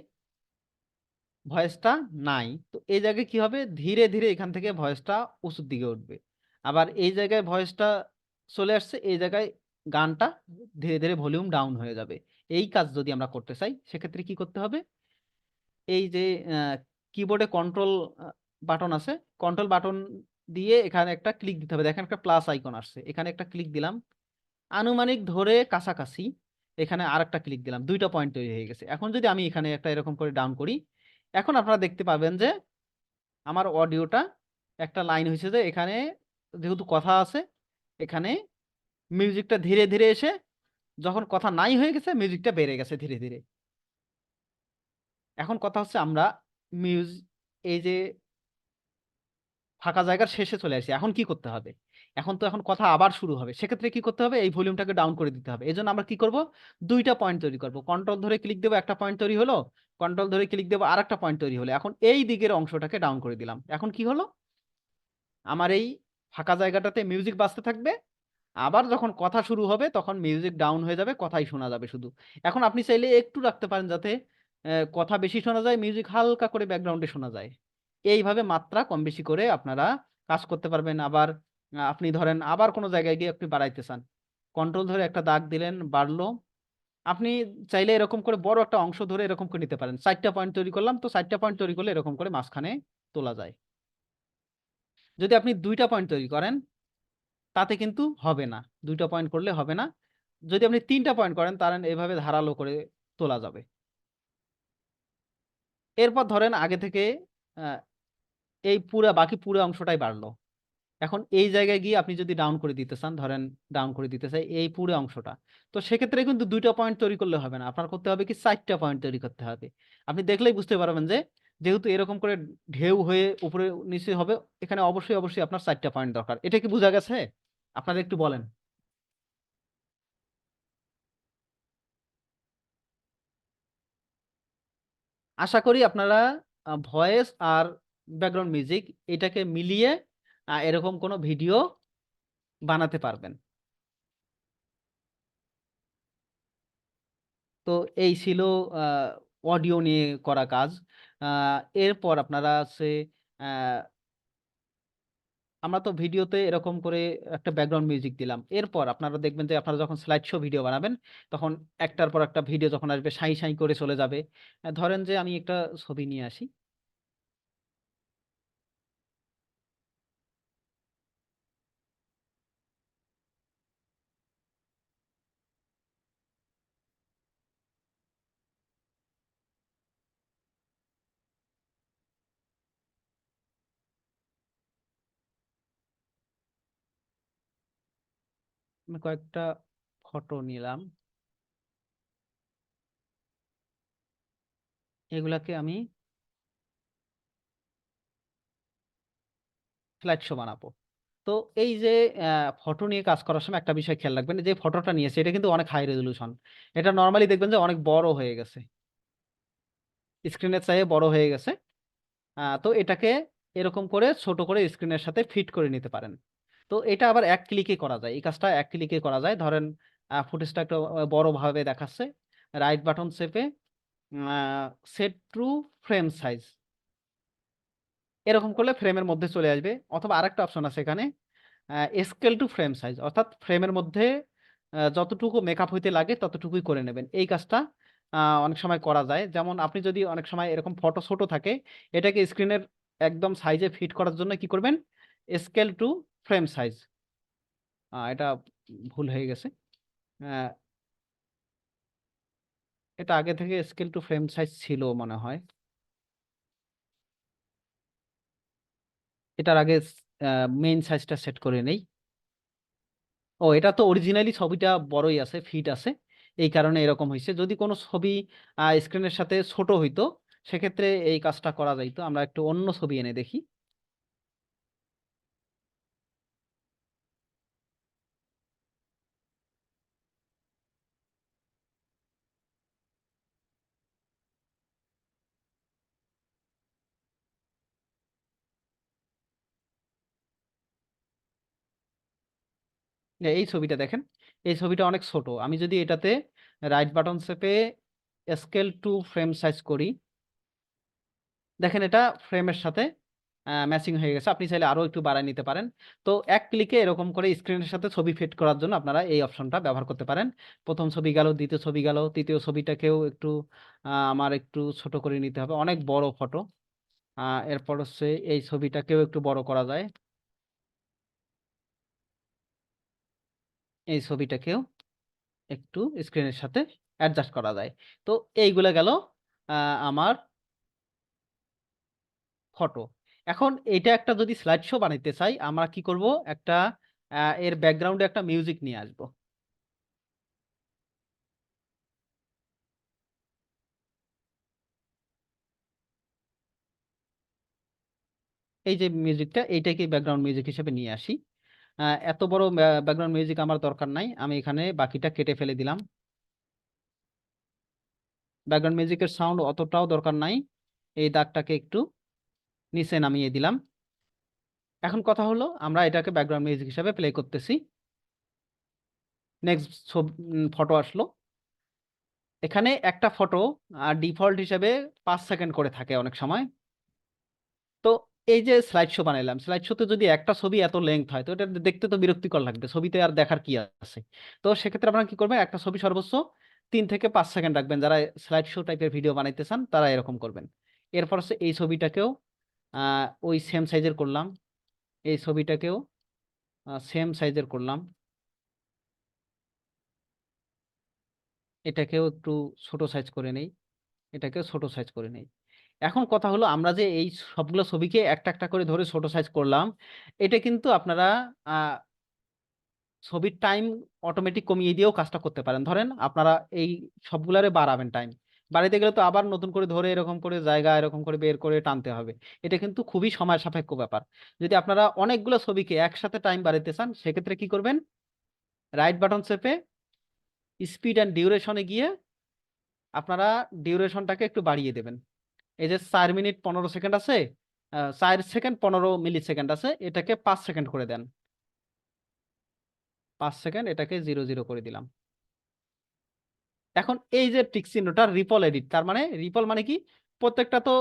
ভয়েসটা নাই, তো এই জায়গায় কি হবে, ধীরে ধীরে এখান থেকে ভয়েসটা উঁচুর দিকে উঠবে। আবার এই জায়গায় ভয়েসটা চলে আসছে, এই জায়গায় গানটা ধীরে ধীরে ভলিউম ডাউন হয়ে যাবে। এই কাজ যদি আমরা করতে চাই, সেক্ষেত্রে কি করতে হবে, এই যে কিবোর্ডে কন্ট্রোল বাটন আছে, কন্ট্রোল বাটন দিয়ে এখানে একটা ক্লিক দিতে হবে। দেখেন একটা প্লাস আইকন আসছে, এখানে একটা ক্লিক দিলাম, আনুমানিক ধরে কাছাকাছি এখানে আরেকটা ক্লিক দিলাম, দুইটা পয়েন্ট তৈরি হয়ে গেছে। এখন যদি আমি এখানে একটা এরকম করে ডাউন করি, এখন আপনারা দেখতে পাবেন যে আমার অডিওটা একটা লাইন হয়েছে, যে এখানে যেহেতু কথা আছে, এখানে মিউজিকটা ধীরে ধীরে এসে যখন কথা নাই হয়ে গেছে, মিউজিকটা বেড়ে গেছে ধীরে ধীরে। এখন কথা হচ্ছে আমরা এই যে ফাঁকা জায়গার শেষে চলে আসি, এখন কি করতে হবে? এখন কথা আবার শুরু হবে, সেক্ষেত্রে কি করতে হবে, এই ভলিউমটাকে ডাউন করে দিতে হবে। এই জন্য আমরা কি করব, দুইটা পয়েন্ট তৈরি করব। কন্ট্রোল ধরে ক্লিক দেবো, একটা পয়েন্ট তৈরি হলো, কন্ট্রোল ধরে ক্লিক দেবো, আর একটা পয়েন্ট তৈরি হলো। এখন এই দিকের অংশটাকে ডাউন করে দিলাম। এখন কি হলো, আমার এই ফাঁকা জায়গাটাতে মিউজিক বাজতে থাকবে, আবার যখন কথা শুরু হবে তখন মিউজিক ডাউন হয়ে যাবে, কথাই শোনা যাবে শুধু। এখন আপনি চাইলে একটু রাখতে পারেন, যাতে কথা বেশি শোনা যায়, মিউজিক হালকা করে ব্যাকগ্রাউন্ডে শোনা যায়। এইভাবে মাত্রা কম বেশি করে আপনারা কাজ করতে পারবেন। আবার আপনি ধরেন আবার কোনো জায়গায় গিয়ে আপনি বাড়াইতে চান, কন্ট্রোল ধরে একটা দাগ দিলেন, বাড়লো। আপনি চাইলে এরকম করে বড় একটা অংশ ধরে এরকম করে নিতে পারেন, 4টা পয়েন্ট তৈরি করলাম, তো 4টা পয়েন্ট তৈরি করলে এরকম করে মাঝখানে তোলা যায়। যদি আপনি 2টা পয়েন্ট তৈরি করেন, তাতে কিন্তু হবে না, 2টা পয়েন্ট করলে হবে না। যদি আপনি 3টা পয়েন্ট করেন, তাহলে এভাবে ধারালো করে তোলা যাবে। এরপর ধরেন আগে থেকে আহ, এই বাকি পুরো অংশটাই বাড়লো। এখন এই জায়গায় গিয়ে আপনি যদি ডাউন করে দিতে চান, ধরেন ডাউন করে দিতে চাই এই পুরো অংশটা, তো সেক্ষেত্রে কিন্তু 2টা পয়েন্ট তৈরি করলে হবে না, আপনার করতে হবে কি, 4টা পয়েন্ট তৈরি করতে হবে। আপনি দেখলেই বুঝতে পারবেন যে যেহেতু এরকম করে ঢেউ হয়ে উপরে নিচে হবে, এখানে অবশ্যই অবশ্যই আপনার 4টা পয়েন্ট দরকার। এটা কি বোঝা গেছে? আপনারা একটু বলেন। আশা করি আপনারা ভয়েস আর ব্যাকগ্রাউন্ড মিউজিক এটাকে মিলিয়ে এরকম কোনো ভিডিও বানাতে পারবেন। তো এই ছিল অডিও নিয়ে করা কাজ। এরপর আপনারা আছে, আহ, আমরা তো ভিডিওতে এরকম করে একটা ব্যাকগ্রাউন্ড মিউজিক দিলাম, এরপর আপনারা দেখবেন যে আপনারা যখন স্লাইড শো ভিডিও বানাবেন, তখন একটার পর একটা ভিডিও যখন আসবে সাই সাই করে চলে যাবে। ধরেন যে আমি একটা ছবি নিয়ে আসি, আমি কয়েকটা ফটো নিলাম, এগুলাকে আমি স্লাইড শো বানাবো। তো এই যে ফটো নিয়ে কাজ করার সময় একটা বিষয় খেয়াল রাখবেন, যে ফটোটা নিয়েছে এটা কিন্তু অনেক হাই রেজলিউশন। এটা নর্মালি দেখবেন যে অনেক বড় হয়ে গেছে, স্ক্রিনের চাইতে বড় হয়ে গেছে। তো এটাকে এরকম করে ছোট করে স্ক্রিনের সাথে ফিট করে নিতে পারেন। তো এটা আবার এক ক্লিকে করা যায়, এই কাজটা এক ক্লিকে করা যায়। ধরেন ফুটেজটা একটু বড় ভাবে দেখাচ্ছে, রাইট বাটন চেপে সেট টু ফ্রেম সাইজ, এরকম করলে ফ্রেমের মধ্যে চলে আসবে। অথবা আরেকটা অপশন আছে এখানে, স্কেল টু ফ্রেম সাইজ, অর্থাৎ ফ্রেমের মধ্যে যতটুকু মেকআপ হইতে লাগে ততটুকুই করে নেবেন। এই কাজটা অনেক সময় করা যায়। যেমন আপনি যদি অনেক সময় এরকম ফটো ছোট থাকে, এটাকে স্ক্রিনের একদম সাইজে ফিট করার জন্য কি করবেন, স্কেল টু ফ্রেম সাইজ, এটা ভুল হয়ে গেছে। আহ, এটা আগে থেকে স্কেল টু ফ্রেম সাইজ ছিল মনে হয়, এটার আগে মেইন সাইজটা সেট করে নেই। ও, এটা তো অরিজিনালি ছবিটা বড়ই আছে, ফিট আছে, এই কারণে এরকম হয়েছে। যদি কোনো ছবি স্ক্রিনের সাথে ছোট হইতো, সেক্ষেত্রে এই কাজটা করা যাইতো। আমরা একটু অন্য ছবি এনে দেখি। এই ছবিটা দেখেন, এই ছবিটা অনেক ছোট। আমি যদি এটাতে রাইট বাটন চেপে স্কেল টু ফ্রেম সাইজ করি, দেখেন এটা ফ্রেমের সাথে ম্যাচিং হয়ে গেছে। আপনি চাইলে আরো একটু বাড়ায় নিতে পারেন। তো এক ক্লিকে এরকম করে স্ক্রিনের সাথে ছবি ফিট করার জন্য আপনারা এই অপশনটা ব্যবহার করতে পারেন। প্রথম ছবি গেল, দ্বিতীয় ছবি গেল, তৃতীয় ছবিটাকেও একটু আমার একটু ছোট করে নিতে হবে, অনেক বড় ফটো। এরপর হচ্ছে এই ছবিটাকেও একটু বড় করা যায়, এই ছবিটাকেও একটু স্ক্রিনের সাথে অ্যাডজাস্ট করা যায়। তো এইগুলা গেল আমার ফটো। এখন এটা একটা যদি স্লাইড শো বানাইতে চাই, আমরা কি করব, একটা এর ব্যাকগ্রাউন্ডে একটা মিউজিক নিয়ে আসব। এই যে মিউজিকটা, এইটাকে ব্যাকগ্রাউন্ড মিউজিক হিসেবে নিয়ে আসি। এত বড় ব্যাকগ্রাউন্ড মিউজিক আমার দরকার নাই, আমি এখানে বাকিটা কেটে ফেলে দিলাম। ব্যাকগ্রাউন্ড মিউজিকের সাউন্ড অতটাও দরকার নাই, এই দাগটাকে একটু নিচে নামিয়ে দিলাম। এখন কথা হলো, আমরা এটাকে ব্যাকগ্রাউন্ড মিউজিক হিসেবে প্লে করতেছি। নেক্সট ফটো আসলো। এখানে একটা ফটো ডিফল্ট হিসেবে 5 সেকেন্ড করে থাকে অনেক সময়। তো এই যে স্লাইড শো বানাইলাম, স্লাইড শোতে যদি একটা ছবি এত লেংথ হয়, তো এটা দেখতে তো বিরক্তিকর লাগবে, ছবিতে আর দেখার কি আছে। তো সেক্ষেত্রে আপনারা কি করবেন, একটা ছবি সর্বোচ্চ 3 থেকে 5 সেকেন্ড রাখবেন। যারা স্লাইড শো টাইপের ভিডিও বানাইতে চান তারা এরকম করবেন। এরপর হচ্ছে এই ছবিটাকেও ওই সেম সাইজের করলাম, এই ছবিটাকেও সেম সাইজের করলাম, এটাকেও একটু ছোট সাইজ করে নেই, এটাকেও ছোট সাইজ করে নেই। এখন কথা হলো, আমরা যে এই সবগুলো ছবিকে একটা একটা করে ধরে ছোট সাইজ করলাম, এটা কিন্তু আপনারা ছবির টাইম অটোমেটিক কমিয়ে দিয়েও কাজটা করতে পারেন। ধরেন আপনারা এই সবগুলারে বাড়াবেন টাইম, বাড়াইতে গেলে তো আবার নতুন করে ধরে এরকম করে জায়গা এরকম করে বের করে টানতে হবে। এটা কিন্তু খুবই সময় সাপেক্ষ ব্যাপার। যদি আপনারা অনেকগুলো ছবিকে একসাথে টাইম বাড়াইতে চান, সেক্ষেত্রে কি করবেন, রাইট বাটন চেপে স্পিড অ্যান্ড ডিউরেশনে গিয়ে আপনারা ডিউরেশনটাকে একটু বাড়িয়ে দেবেন। এই যে 4 মিনিট 15 সেকেন্ড আছে, 4 সেকেন্ড 15 মিলি সেকেন্ড আছে, এটাকে 5 সেকেন্ড করে দেন। 5 সেকেন্ড, এটাকে 0 0 করে দিলাম। এখন এই যে টিক চিহ্নটা, রিপল এডিট, তার মানে রিপল মানে কি, প্রত্যেকটা তো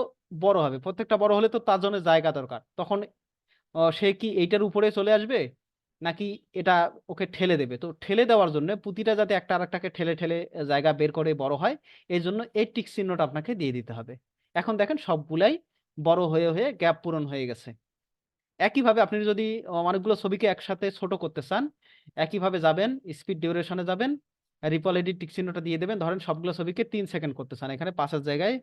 বড় হবে, প্রত্যেকটা বড় হলে তো তার জন্য জায়গা দরকার। তখন সে কি এইটার উপরে চলে আসবে, নাকি এটা ওকে ঠেলে দেবে? তো ঠেলে দেওয়ার জন্য প্রতিটা যাতে একটা আরেকটাকে ঠেলে ঠেলে জায়গা বের করে বড় হয়, এই জন্য এই টিক চিহ্নটা আপনাকে দিয়ে দিতে হবে। এখন দেখেন সবগুলাই বড় হয়ে হয়ে গ্যাপ পূরণ হয়ে গেছে। একইভাবে আপনি যদি অনেকগুলো ছবিকে একসাথে ছোট করতে চান, একইভাবে যাবেন, স্পিড ডিউরেশনে যাবেন, রিপল এডিট টিক চিহ্নটা দিয়ে দেবেন। ধরেন সবগুলো ছবিকে 3 সেকেন্ড করতে চান, এখানে 5-এর জায়গায়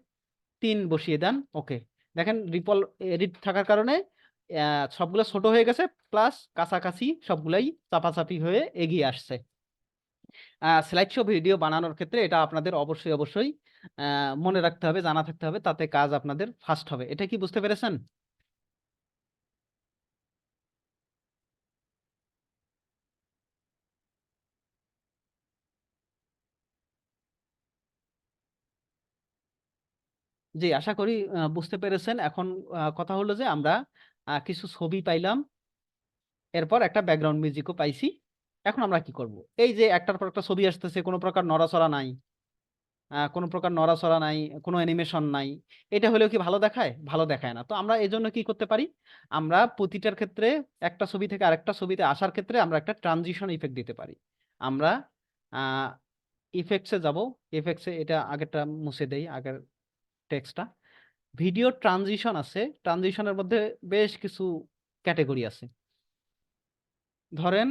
3 বসিয়ে দেন। ওকে, দেখেন রিপল এডিট থাকার কারণে সবগুলো ছোট হয়ে গেছে, প্লাস কাছাকাছি সবগুলাই চাপাচাপি হয়ে এগিয়ে আসছে। স্লাইড শো ভিডিও বানানোর ক্ষেত্রে এটা আপনাদের অবশ্যই অবশ্যই মনে রাখতে হবে, জানা থাকতে হবে, তাতে কাজ আপনাদের ফাস্ট হবে। এটা কি বুঝতে পেরেছেন? জি, আশা করি বুঝতে পেরেছেন। এখন কথা হলো যে আমরা কিছু ছবি পাইলাম, এরপর একটা ব্যাকগ্রাউন্ড মিউজিকও পাইছি। এখন আমরা কি করব, এই যে একটার পর একটা ছবি আসতেছে, কোনো প্রকার নড়াচড়া নাই, কোনো প্রকার নড়াচড়া নাই, কোনো অ্যানিমেশন নাই, এটা হলেও কি ভালো দেখায়? ভালো দেখায় না। তো আমরা এই জন্য কি করতে পারি, আমরা প্রতিটার ক্ষেত্রে একটা ছবি থেকে আরেকটা ছবিতে আসার ক্ষেত্রে আমরা একটা ট্রানজিশন ইফেক্ট দিতে পারি। আমরা ইফেক্টসে যাব, ইফেক্টসে এটা আগেরটা মুছে দেই, আগের টেক্সটটা। ভিডিও ট্রানজিশন আছে, ট্রানজিশনের মধ্যে বেশ কিছু ক্যাটাগরি আছে। ধরেন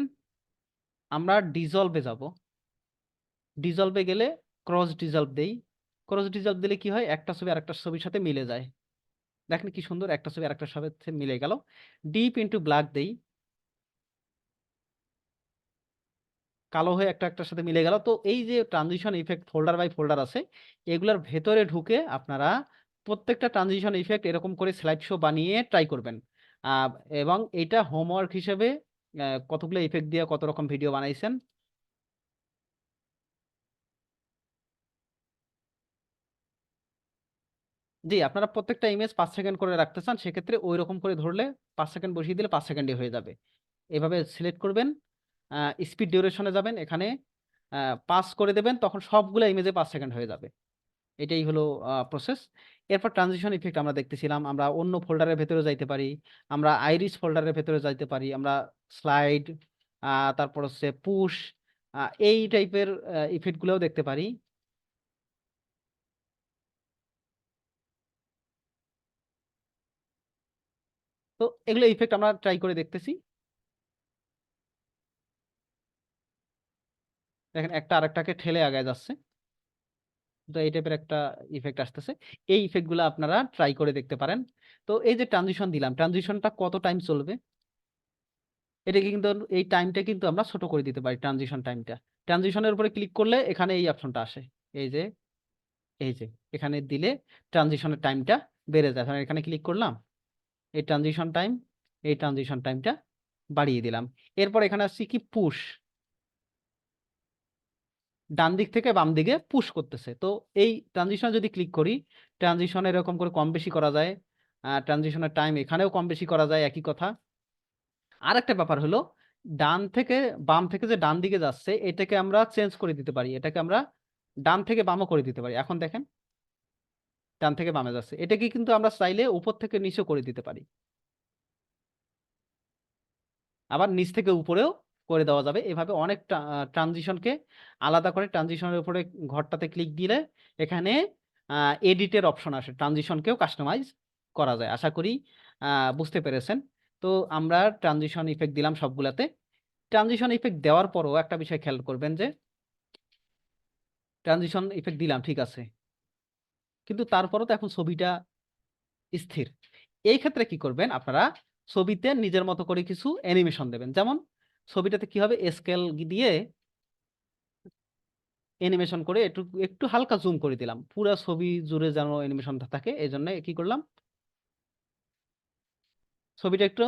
আমরা ডিজলভে যাব, ডিজলভে গেলে ক্রস ডিজলভ দেই। ক্রস ডিজলভ দিলে কি হয়, একটা ছবি আরেকটা ছবির সাথে মিলে যায়। দেখেন কি সুন্দর, একটা ছবি আরেকটার সাথে মিলে গেল। ডিপ ইনটু ব্ল্যাক দেই, কালো হয়ে একটা একটার সাথে মিলে গেল। তো এই যে transition effect folder by folder আছে, এগুলোর ভেতরে ঢুকে আপনারা প্রত্যেকটা ট্রানজিশন ইফেক্ট এরকম করে স্লাইড শো বানিয়ে ট্রাই করবেন। এবং এটা হোমওয়ার্ক হিসেবে কতগুলো ইফেক্ট দিয়ে কত রকম ভিডিও বানাইছেন। জি, আপনারা প্রত্যেকটা ইমেজ 5 সেকেন্ড করে রাখতে চান, সেক্ষেত্রে ওই রকম করে ধরলে 5 সেকেন্ড বসিয়ে দিলে 5 সেকেন্ডে হয়ে যাবে। এভাবে সিলেক্ট করবেন, স্পিড ডিউরেশনে যাবেন, এখানে পাস করে দেবেন, তখন সবগুলো ইমেজে 5 সেকেন্ড হয়ে যাবে। এটাই হলো প্রসেস। এরপর ট্রানজিশন ইফেক্ট আমরা দেখতেছিলাম, আমরা অন্য ফোল্ডারের ভেতরে যাইতে পারি, আমরা আইরিস ফোল্ডারের ভেতরে যাইতে পারি, আমরা স্লাইড, তারপর হচ্ছে পুশ, এই টাইপের ইফেক্টগুলোও দেখতে পারি। তো এগুলো ইফেক্ট আমরা ট্রাই করে দেখতেছি। দেখেন একটা আরেকটাকে ঠেলে আগায় যাচ্ছে, তো এই টাইপের একটা ইফেক্ট আসতেছে। এই ইফেক্টগুলো আপনারা ট্রাই করে দেখতে পারেন। তো এই যে ট্রানজিশন দিলাম, ট্রানজিশনটা কত টাইম চলবে, এটাকে কিন্তু এই টাইমটা কিন্তু আমরা ছোট করে দিতে পারি। ট্রানজিশন টাইমটা, ট্রানজিশনের উপরে ক্লিক করলে এখানে এই অপশনটা আসে, এই যে এই যে এখানে দিলে ট্রানজিশনের টাইমটা বেড়ে যায়। ধরেন এখানে ক্লিক করলাম, এই ট্রানজিশন টাইম, এই ট্রানজিশন টাইমটা বাড়িয়ে দিলাম। এরপর এখানে আসছি কি পুশ, ডান দিক থেকে বাম দিকে পুশ করতেছে। তো এই ট্রানজিশন যদি ক্লিক করি, ট্রানজিশন এরকম করে কম বেশি করা যায়, ট্রানজিশনের টাইম এখানেও কম বেশি করা যায়, একই কথা। আর একটা ব্যাপার হলো, ডান থেকে বাম থেকে যে ডান দিকে যাচ্ছে এটাকে আমরা চেঞ্জ করে দিতে পারি, এটাকে আমরা ডান থেকে বামও করে দিতে পারি। এখন দেখেন ডান থেকে বামে যাচ্ছে, এটাকে কিন্তু আমরা চাইলে উপর থেকে নিচে করে দিতে পারি, আবার নিচ থেকে উপরেও করে দেওয়া যাবে। এভাবে অনেক ট্রানজিশনকে আলাদা করে ট্রানজিশনের উপরে ঘরটাতে ক্লিক দিলে এখানে এডিটের অপশন আসে, ট্রানজিশনকেও কাস্টমাইজ করা যায়। আশা করি বুঝতে পেরেছেন। তো আমরা ট্রানজিশন ইফেক্ট দিলাম সবগুলাতে। ট্রানজিশন ইফেক্ট দেওয়ার পরও একটা বিষয় খেয়াল করবেন যে ট্রানজিশন ইফেক্ট দিলাম ঠিক আছে, কিন্তু তারপরও তো এখন ছবিটা স্থির। এই ক্ষেত্রে কি করবেন আপনারা, ছবিতে নিজের মতো করে কিছু অ্যানিমেশন দেবেন। যেমন ছবিটাতে কি হবে, স্কেল দিয়ে অ্যানিমেশন করে একটু একটু হালকা জুম করে দিলাম, পুরো ছবি জুড়ে যেন অ্যানিমেশনটা থাকে, এই জন্য কি করলাম, ছবিটা একটু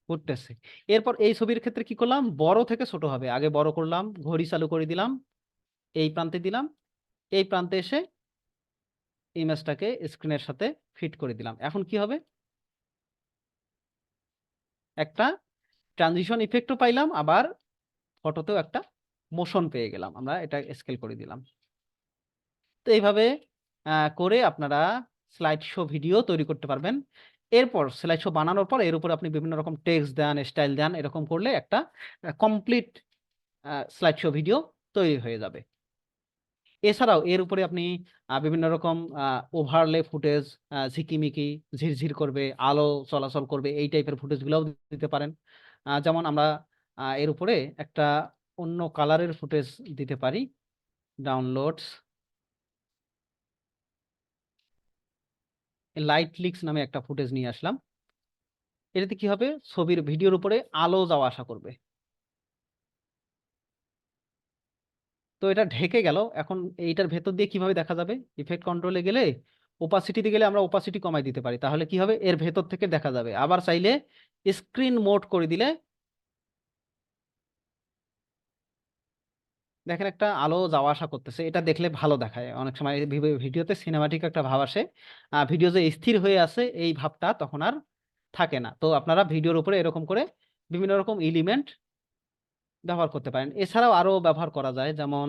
ঘুরতেছে। এরপর এই ছবির ক্ষেত্রে কি করলাম, বড় থেকে ছোট হবে, আগে বড় করলাম, ঘড়ি চালু করে দিলাম, এই প্রান্তে দিলাম, এই প্রান্তে এসে ইমেজটাকে স্ক্রিনের সাথে ফিট করে দিলাম। এখন কি হবে, একটা ট্রানজিশন ইফেক্টও পাইলাম, আবার ফটোতেও একটা মোশন পেয়ে গেলাম। আমরা এটা স্কেল করে দিলাম। তো এইভাবে করে আপনারা স্লাইড শো ভিডিও তৈরি করতে পারবেন। এরপর স্লাইড শো বানানোর পর এর উপর আপনি বিভিন্ন রকম টেক্সট দেন, স্টাইল দেন, এরকম করলে একটা কমপ্লিট স্লাইড শো ভিডিও তৈরি হয়ে যাবে। এছাড়াও এর উপরে আপনি বিভিন্ন রকম ওভারলে ফুটেজ, ঝিকিমিকি ঝিরঝির করবে, আলো চলাচল করবে, এই টাইপের ফুটেজগুলোও দিতে পারেন। যেমন আমরা এর উপরে একটা অন্য কালারের ফুটেজ দিতে পারি। ডাউনলোডস, লাইট লিক্স নামে একটা ফুটেজ নিয়ে আসলাম। এটাতে কি হবে, ছবির ভিডিওর উপরে আলো যাওয়া আসা করবে। তো এটা ঢেকে গেল, এখন এইটার ভেতর দিয়ে কিভাবে দেখা যাবে, ইফেক্ট কন্ট্রোলে গেলে ওপাসিটিতে গেলে আমরা ওপাসিটি কমাই দিতে পারি, তাহলে কি হবে, এর ভেতর থেকে দেখা যাবে। আবার চাইলে স্ক্রিন মোড করে দিলে দেখেন একটা আলো যাওয়া আসা করতেছে, এটা দেখলে ভালো দেখায়। অনেক সময় ভিডিওতে সিনেমাটিক একটা ভাব আসে, ভিডিও যে স্থির হয়ে আছে এই ভাবটা তখন আর থাকে না। তো আপনারা ভিডিওর উপরে এরকম করে বিভিন্ন রকম এলিমেন্ট ব্যবহার করতে পারেন। এছাড়াও আরো ব্যবহার করা যায়, যেমন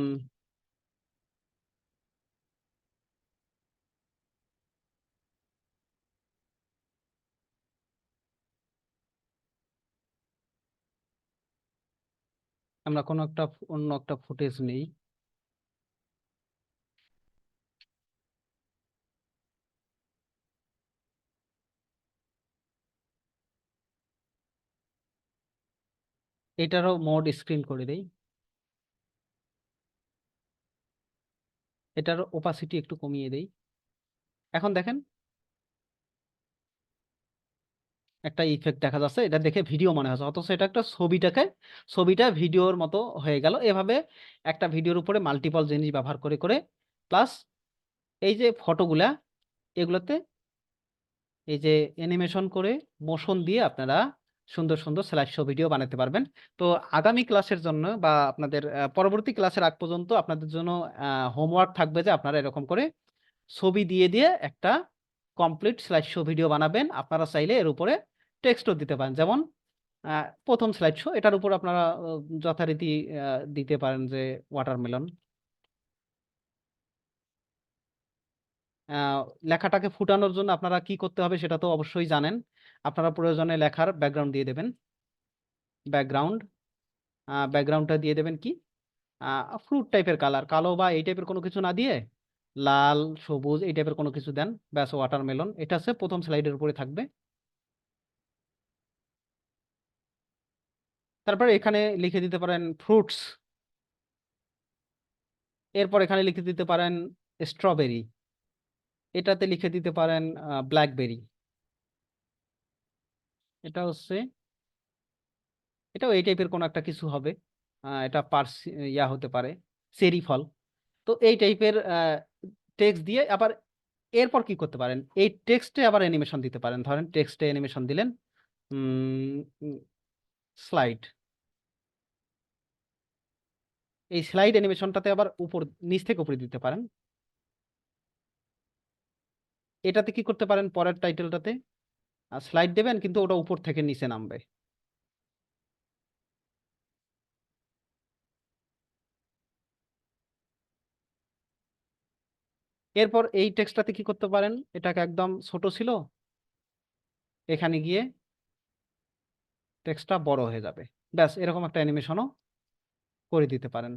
আমরা কোনো একটা অন্য একটা ফুটেজ নেই, এটারও মোড স্ক্রিন করে দেই, এটার ওপাসিটি একটু কমিয়ে দেই। এখন দেখেন একটা ইফেক্ট দেখা যাচ্ছে, এটা দেখে ভিডিও মনে হচ্ছে, অথচ এটা একটা ছবিটা ভিডিওর মতো হয়ে গেল। এভাবে একটা ভিডিওর উপরে মাল্টিপল জিনিস ব্যবহার করে করে প্লাস এই যে ফটোগুলা, এগুলোতে এই যে অ্যানিমেশন করে মোশন দিয়ে আপনারা সুন্দর সুন্দর স্লাইড শো ভিডিও বানাতে পারবেন। তো আগামী ক্লাসের জন্য বা আপনাদের পরবর্তী ক্লাসের আগ পর্যন্ত আপনাদের জন্য হোমওয়ার্ক থাকবে যে আপনারা এরকম করে ছবি দিয়ে দিয়ে একটা কমপ্লিট স্লাইড শো ভিডিও বানাবেন। আপনারা চাইলে এর উপরে টেক্সটও দিতে পারেন, যেমন প্রথম স্লাইড শো, এটার উপর আপনারা যথারীতি দিতে পারেন যে ওয়াটারমেলন। আহ, লেখাটাকে ফুটানোর জন্য আপনারা কি করতে হবে সেটা তো অবশ্যই জানেন। আপনারা প্রয়োজনে লেখার ব্যাকগ্রাউন্ড দিয়ে দেবেন। ব্যাকগ্রাউন্ড ব্যাকগ্রাউন্ডটা দিয়ে দেবেন কি ফ্রুট টাইপের কালার, কালো বা এই টাইপের কোনো কিছু না দিয়ে লাল সবুজ এই টাইপের কোনো কিছু দেন, ব্যাস ওয়াটারমেলন। এটা হচ্ছে প্রথম স্লাইডের উপরে থাকবে। তারপরে এখানে লিখে দিতে পারেন ফ্রুটস। এরপর এখানে লিখে দিতে পারেন স্ট্রবেরি। এটাতে লিখে দিতে পারেন ব্ল্যাকবেরি। এটা হচ্ছে, এটাও এই টাইপের কোনো একটা কিছু হবে। এটা ইয়া হতে পারে চেরি ফল। তো এই টাইপের টেক্সট দিয়ে আবার এরপর কি করতে পারেন, এই টেক্সটে আবার অ্যানিমেশন দিতে পারেন। ধরেন টেক্সটে অ্যানিমেশন দিলেন স্লাইড। এই স্লাইড অ্যানিমেশনটাতে আবার উপর নিচ থেকে উপরে দিতে পারেন। এটাতে কি করতে পারেন, পরের টাইটেলটাতে স্লাইড দেবেন কিন্তু ওটা উপর থেকে নিচে নামবে। এরপর এই টেক্সটটাতে কি করতে পারেন, এটাকে একদম ছোট ছিল, এখানে গিয়ে টেক্সটটা বড় হয়ে যাবে। ব্যাস এরকম একটা অ্যানিমেশনও করে দিতে পারেন।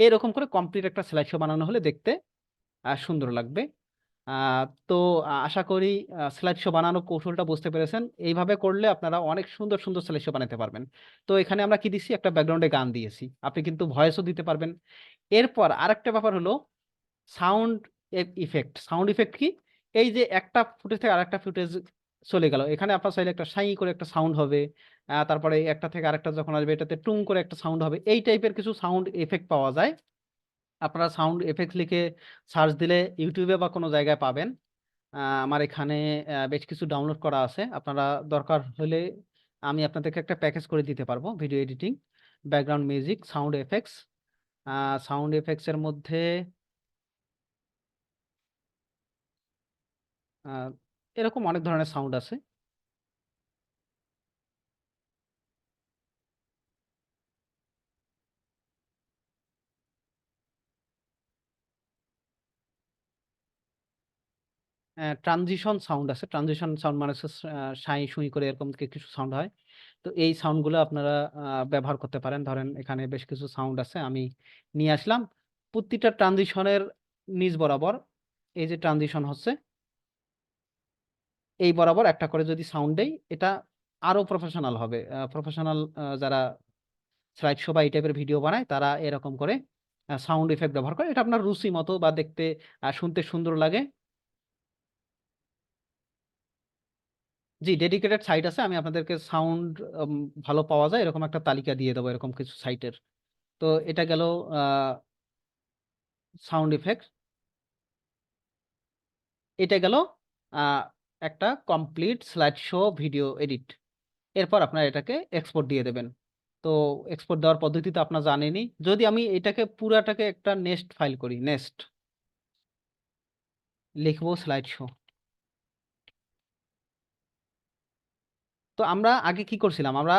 এরকম করে কমপ্লিট একটা স্লাইড শো বানানো হলে দেখতে সুন্দর লাগবে। তো আশা করি স্লাইড শো বানানোর কৌশলটা বুঝতে পেরেছেন। এইভাবে করলে আপনারা অনেক সুন্দর সুন্দর স্লাইড শো বানাতে পারবেন। তো এখানে আমরা কি দিচ্ছি, একটা ব্যাকগ্রাউন্ডে গান দিয়েছি, আপনি কিন্তু ভয়েসও দিতে পারবেন। এরপর আরেকটা ব্যাপার হলো সাউন্ড ইফেক্ট। সাউন্ড ইফেক্ট কি, এই যে একটা ফুটেজ থেকে আরেকটা ফুটেজ চলে গেল, এখানে আপনার চাইলে একটা সাই করে একটা সাউন্ড হবে। তারপরে একটা থেকে আরেকটা যখন আসবে এটাতে টুং করে একটা সাউন্ড হবে। এই টাইপের কিছু সাউন্ড এফেক্ট পাওয়া যায়। আপনারা সাউন্ড এফেক্ট লিখে সার্চ দিলে ইউটিউবে বা কোনো জায়গায় পাবেন। আমার এখানে বেশ কিছু ডাউনলোড করা আছে। আপনারা দরকার হলে আমি আপনাদেরকে একটা প্যাকেজ করে দিতে পারবো, video editing, background music, sound effects. Sound effects এর মধ্যে আহ, এরকম অনেক ধরনের সাউন্ড আছে। ট্রানজিশন সাউন্ড আছে। ট্রানজিশন সাউন্ড মানে হচ্ছে সাই সুই করে এরকম কিছু সাউন্ড হয়। তো এই সাউন্ডগুলো আপনারা ব্যবহার করতে পারেন। ধরেন এখানে বেশ কিছু সাউন্ড আছে, আমি নিয়ে আসলাম। প্রতিটা ট্রানজিশনের নিচ বরাবর এই যে ট্রানজিশন হচ্ছে, এই বরাবর একটা করে যদি সাউন্ড দেই, এটা আরো প্রফেশনাল হবে। প্রফেশনাল যারা স্লাইড শো বা এই টাইপের ভিডিও বানায় তারা এরকম করে সাউন্ড ইফেক্ট ব্যবহার করে। এটা আপনার রুচি মতো বা দেখতে শুনতে সুন্দর লাগে। জি, ডেডিকেটেড সাইট আছে, আমি আপনাদেরকে সাউন্ড ভালো পাওয়া যায় এরকম একটা তালিকা দিয়ে দেবো, এরকম কিছু সাইটের। তো এটা গেল সাউন্ড ইফেক্ট। এটা গেল আহ, একটা complete slide show video edit. এরপর আপনার এটাকে এক্সপোর্ট দিয়ে দেবেন। তো এক্সপোর্ট দেওয়ার পদ্ধতি তো আপনার জানেনই। যদি আমি এটাকে পুরাটাকে একটা নেস্ট ফাইল করি, নেস্ট লিখবো স্লাইড শো। তো আমরা আগে কি করছিলাম, আমরা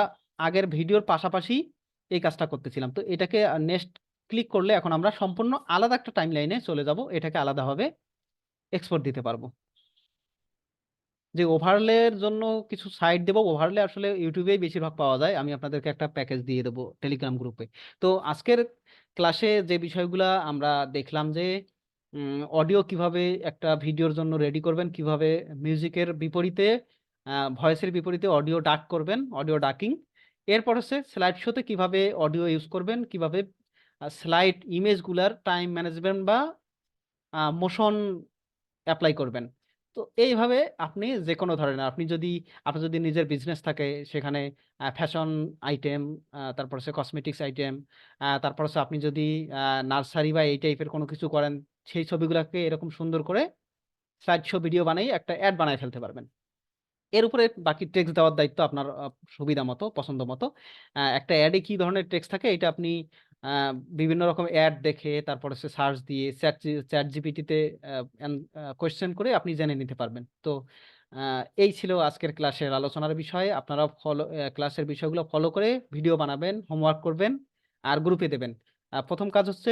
আগের ভিডিওর পাশাপাশি এই কাজটা করতেছিলাম। তো এটাকে নেক্সট ক্লিক করলে এখন আমরা সম্পূর্ণ আলাদা একটা টাইম লাইনে চলে যাব, এটাকে আলাদাভাবে এক্সপোর্ট দিতে পারবো। যে ওভারলের জন্য কিছু সাইট দেবো, ওভারলে আসলে ইউটিউবেই বেশিরভাগ পাওয়া যায়। আমি আপনাদেরকে একটা প্যাকেজ দিয়ে দেবো টেলিগ্রাম গ্রুপে। তো আজকের ক্লাসে যে বিষয়গুলা আমরা দেখলাম যে অডিও কিভাবে একটা ভিডিওর জন্য রেডি করবেন, কিভাবে মিউজিকের বিপরীতে ভয়েসের বিপরীতে অডিও ডাক করবেন, অডিও ডাকিং। এরপর হচ্ছে স্লাইড শোতে কিভাবে অডিও ইউজ করবেন, কিভাবে স্লাইড ইমেজগুলার টাইম ম্যানেজমেন্ট বা মোশন অ্যাপ্লাই করবেন। তো এইভাবে আপনি যে কোনো ধরনের, আপনি যদি আপনার যদি নিজের বিজনেস থাকে সেখানে ফ্যাশন আইটেম, তারপর হচ্ছে কসমেটিক্স আইটেম, তারপর হচ্ছে আপনি যদি নার্সারি বা এই টাইপের কোনো কিছু করেন, সেই ছবিগুলোকে এরকম সুন্দর করে স্লাইড শো ভিডিও বানিয়ে একটা অ্যাড বানায় ফেলতে পারবেন। এর উপরে বাকি টেক্সট দেওয়ার দায়িত্ব আপনার সুবিধা মতো, পছন্দ মতো। একটা অ্যাডে কি ধরনের টেক্সট থাকে এটা আপনি আহ, বিভিন্ন রকম অ্যাড দেখে তারপরে সে সার্চ দিয়ে চ্যাট জিপিটিতে কোয়েশ্চেন করে আপনি জেনে নিতে পারবেন। তো এই ছিল আজকের ক্লাসের আলোচনার বিষয়। আপনারা ক্লাসের বিষয়গুলো ফলো করে ভিডিও বানাবেন, হোমওয়ার্ক করবেন আর গ্রুপে দেবেন। প্রথম কাজ হচ্ছে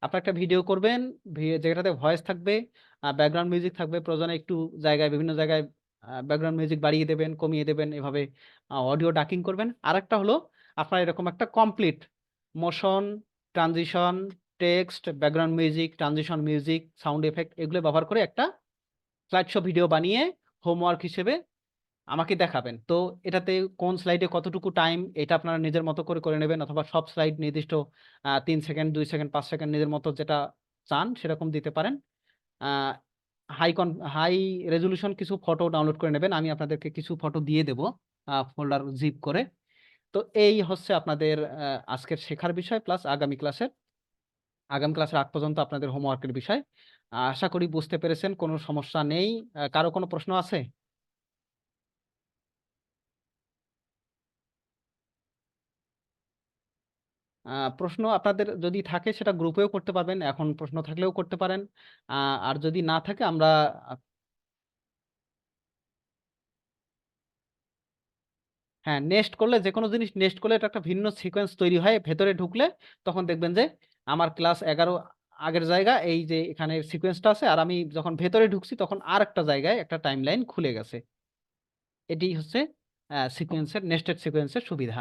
আপনার একটা ভিডিও করবেন, যেটাতে ভয়েস থাকবে, ব্যাকগ্রাউন্ড মিউজিক থাকবে, প্রয়োজনে একটু জায়গায় বিভিন্ন জায়গায় ব্যাকগ্রাউন্ড মিউজিক বাড়িয়ে দেবেন, কমিয়ে দেবেন, এভাবে অডিও ডাকিং করবেন। আরেকটা হলো আপনার এরকম একটা complete motion, transition, text, background music, transition music, sound effect এগুলো ব্যবহার করে একটা স্লাইড শো ভিডিও বানিয়ে হোমওয়ার্ক হিসেবে আমাকে দেখাবেন। তো এটাতে কোন স্লাইডে কতটুকু টাইম এটা আপনারা নিজের মতো করে করে নেবেন, অথবা সব স্লাইড নির্দিষ্ট 3 সেকেন্ড, 2 সেকেন্ড, 5 সেকেন্ড নিজের মতো যেটা চান সেরকম দিতে পারেন। হাই হাই রেজলিউশন কিছু ফটো ডাউনলোড করে নেবেন, আমি আপনাদেরকে কিছু ফটো দিয়ে দেব ফোল্ডার জিপ করে। তো এই হচ্ছে আপনাদের আজকের শেখার বিষয় প্লাস আগামী ক্লাসের আগ পর্যন্ত আপনাদের হোমওয়ার্কের বিষয়। আশা করি বুঝতে পেরেছেন, কোনো সমস্যা নেই। কারো কোনো প্রশ্ন আছে? প্রশ্ন আপনাদের যদি থাকে সেটা গ্রুপেও করতে পারবেন, এখন প্রশ্ন থাকলেও করতে পারেন। আর যদি না থাকে আমরা হ্যাঁ, নেক্সট করলে, যে কোনো জিনিস নেক্সট করলে এটা একটা ভিন্ন সিকোয়েন্স তৈরি হয়, ভেতরে ঢুকলে তখন দেখবেন যে আমার ক্লাস 11 আগের জায়গা, এই যে এখানে সিকোয়েন্সটা আছে, আর আমি যখন ভেতরে ঢুকছি তখন আর একটা জায়গায় একটা টাইম লাইন খুলে গেছে। এটি হচ্ছে নেস্টেড সিকোয়েন্সের সুবিধা।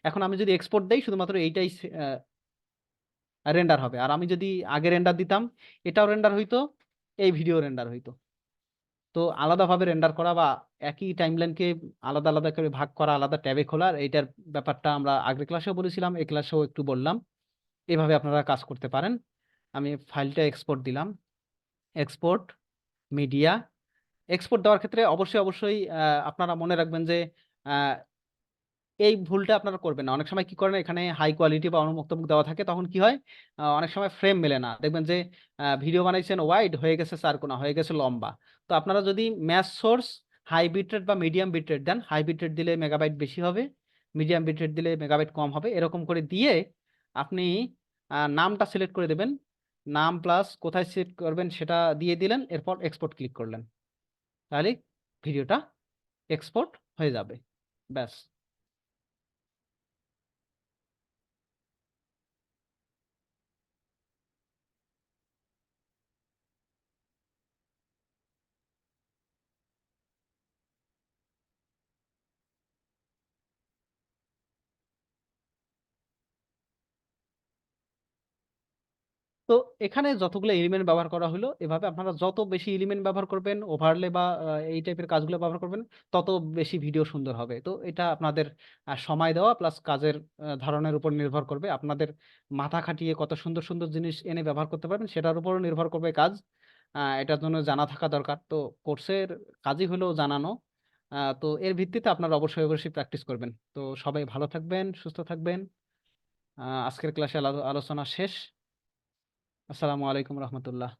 এখন আমি যদি এক্সপোর্ট দেই শুধুমাত্র এইটাই রেন্ডার হবে, আর আমি যদি আগে রেন্ডার দিতাম এটাও রেন্ডার হইতো, এই ভিডিও রেন্ডার হইতো। তো আলাদাভাবে রেন্ডার করা বা একই টাইমলাইনকে আলাদা আলাদা করে ভাগ করা, আলাদা ট্যাবে খোলার, এইটার ব্যাপারটা আমরা আগের ক্লাসেও বলেছিলাম, এই ক্লাসেও একটু বললাম। এভাবে আপনারা কাজ করতে পারেন। আমি ফাইলটা এক্সপোর্ট দিলাম, এক্সপোর্ট মিডিয়া। এক্সপোর্ট দেওয়ার ক্ষেত্রে অবশ্যই অবশ্যই আপনারা মনে রাখবেন যে এই ভুলটা আপনারা করবেন না। অনেক সময় কি করেন, এখানে হাই কোয়ালিটি বা উন্মুক্ত মুখ দেওয়া থাকে, তখন কি হয়, অনেক সময় ফ্রেম মেলে না, দেখবেন যে ভিডিও বানাইছেন ওয়াইড হয়ে গেছে, চারকোনা হয়ে গেছে লম্বা। তো আপনারা যদি ম্যাচ সোর্স হাই বিটরেট বা মিডিয়াম বিটরেট দেন, হাই বিটরেট দিলে মেগাবাইট বেশি হবে, মিডিয়াম বিটরেট দিলে মেগাবাইট কম হবে, এরকম করে দিয়ে আপনি নামটা সিলেক্ট করে দেবেন, নাম প্লাস কোথায় সেট করবেন সেটা দিয়ে দিলেন, এরপর এক্সপোর্ট ক্লিক করলেন, তাহলে ভিডিওটা এক্সপোর্ট হয়ে যাবে। ব্যাস। তো এখানে যতগুলো এলিমেন্ট ব্যবহার করা হলো, এভাবে আপনারা যত বেশি এলিমেন্ট ব্যবহার করবেন, ওভারলে বা এই টাইপের কাজগুলো ব্যবহার করবেন, তত বেশি ভিডিও সুন্দর হবে। তো এটা আপনাদের সময় দেওয়া প্লাস কাজের ধরনের উপর নির্ভর করবে, আপনাদের মাথা খাটিয়ে কত সুন্দর সুন্দর জিনিস এনে ব্যবহার করতে পারবেন সেটার উপরও নির্ভর করবে কাজ। এটার জন্য জানা থাকা দরকার। তো কোর্সের কাজই হলো জানানো। তো এর ভিত্তিতে আপনারা অবশ্যই অবশ্যই প্র্যাকটিস করবেন। তো সবাই ভালো থাকবেন, সুস্থ থাকবেন। আজকের ক্লাসে আলোচনা শেষ। আসসালামু আলাইকুম রহমতুল্লাহ।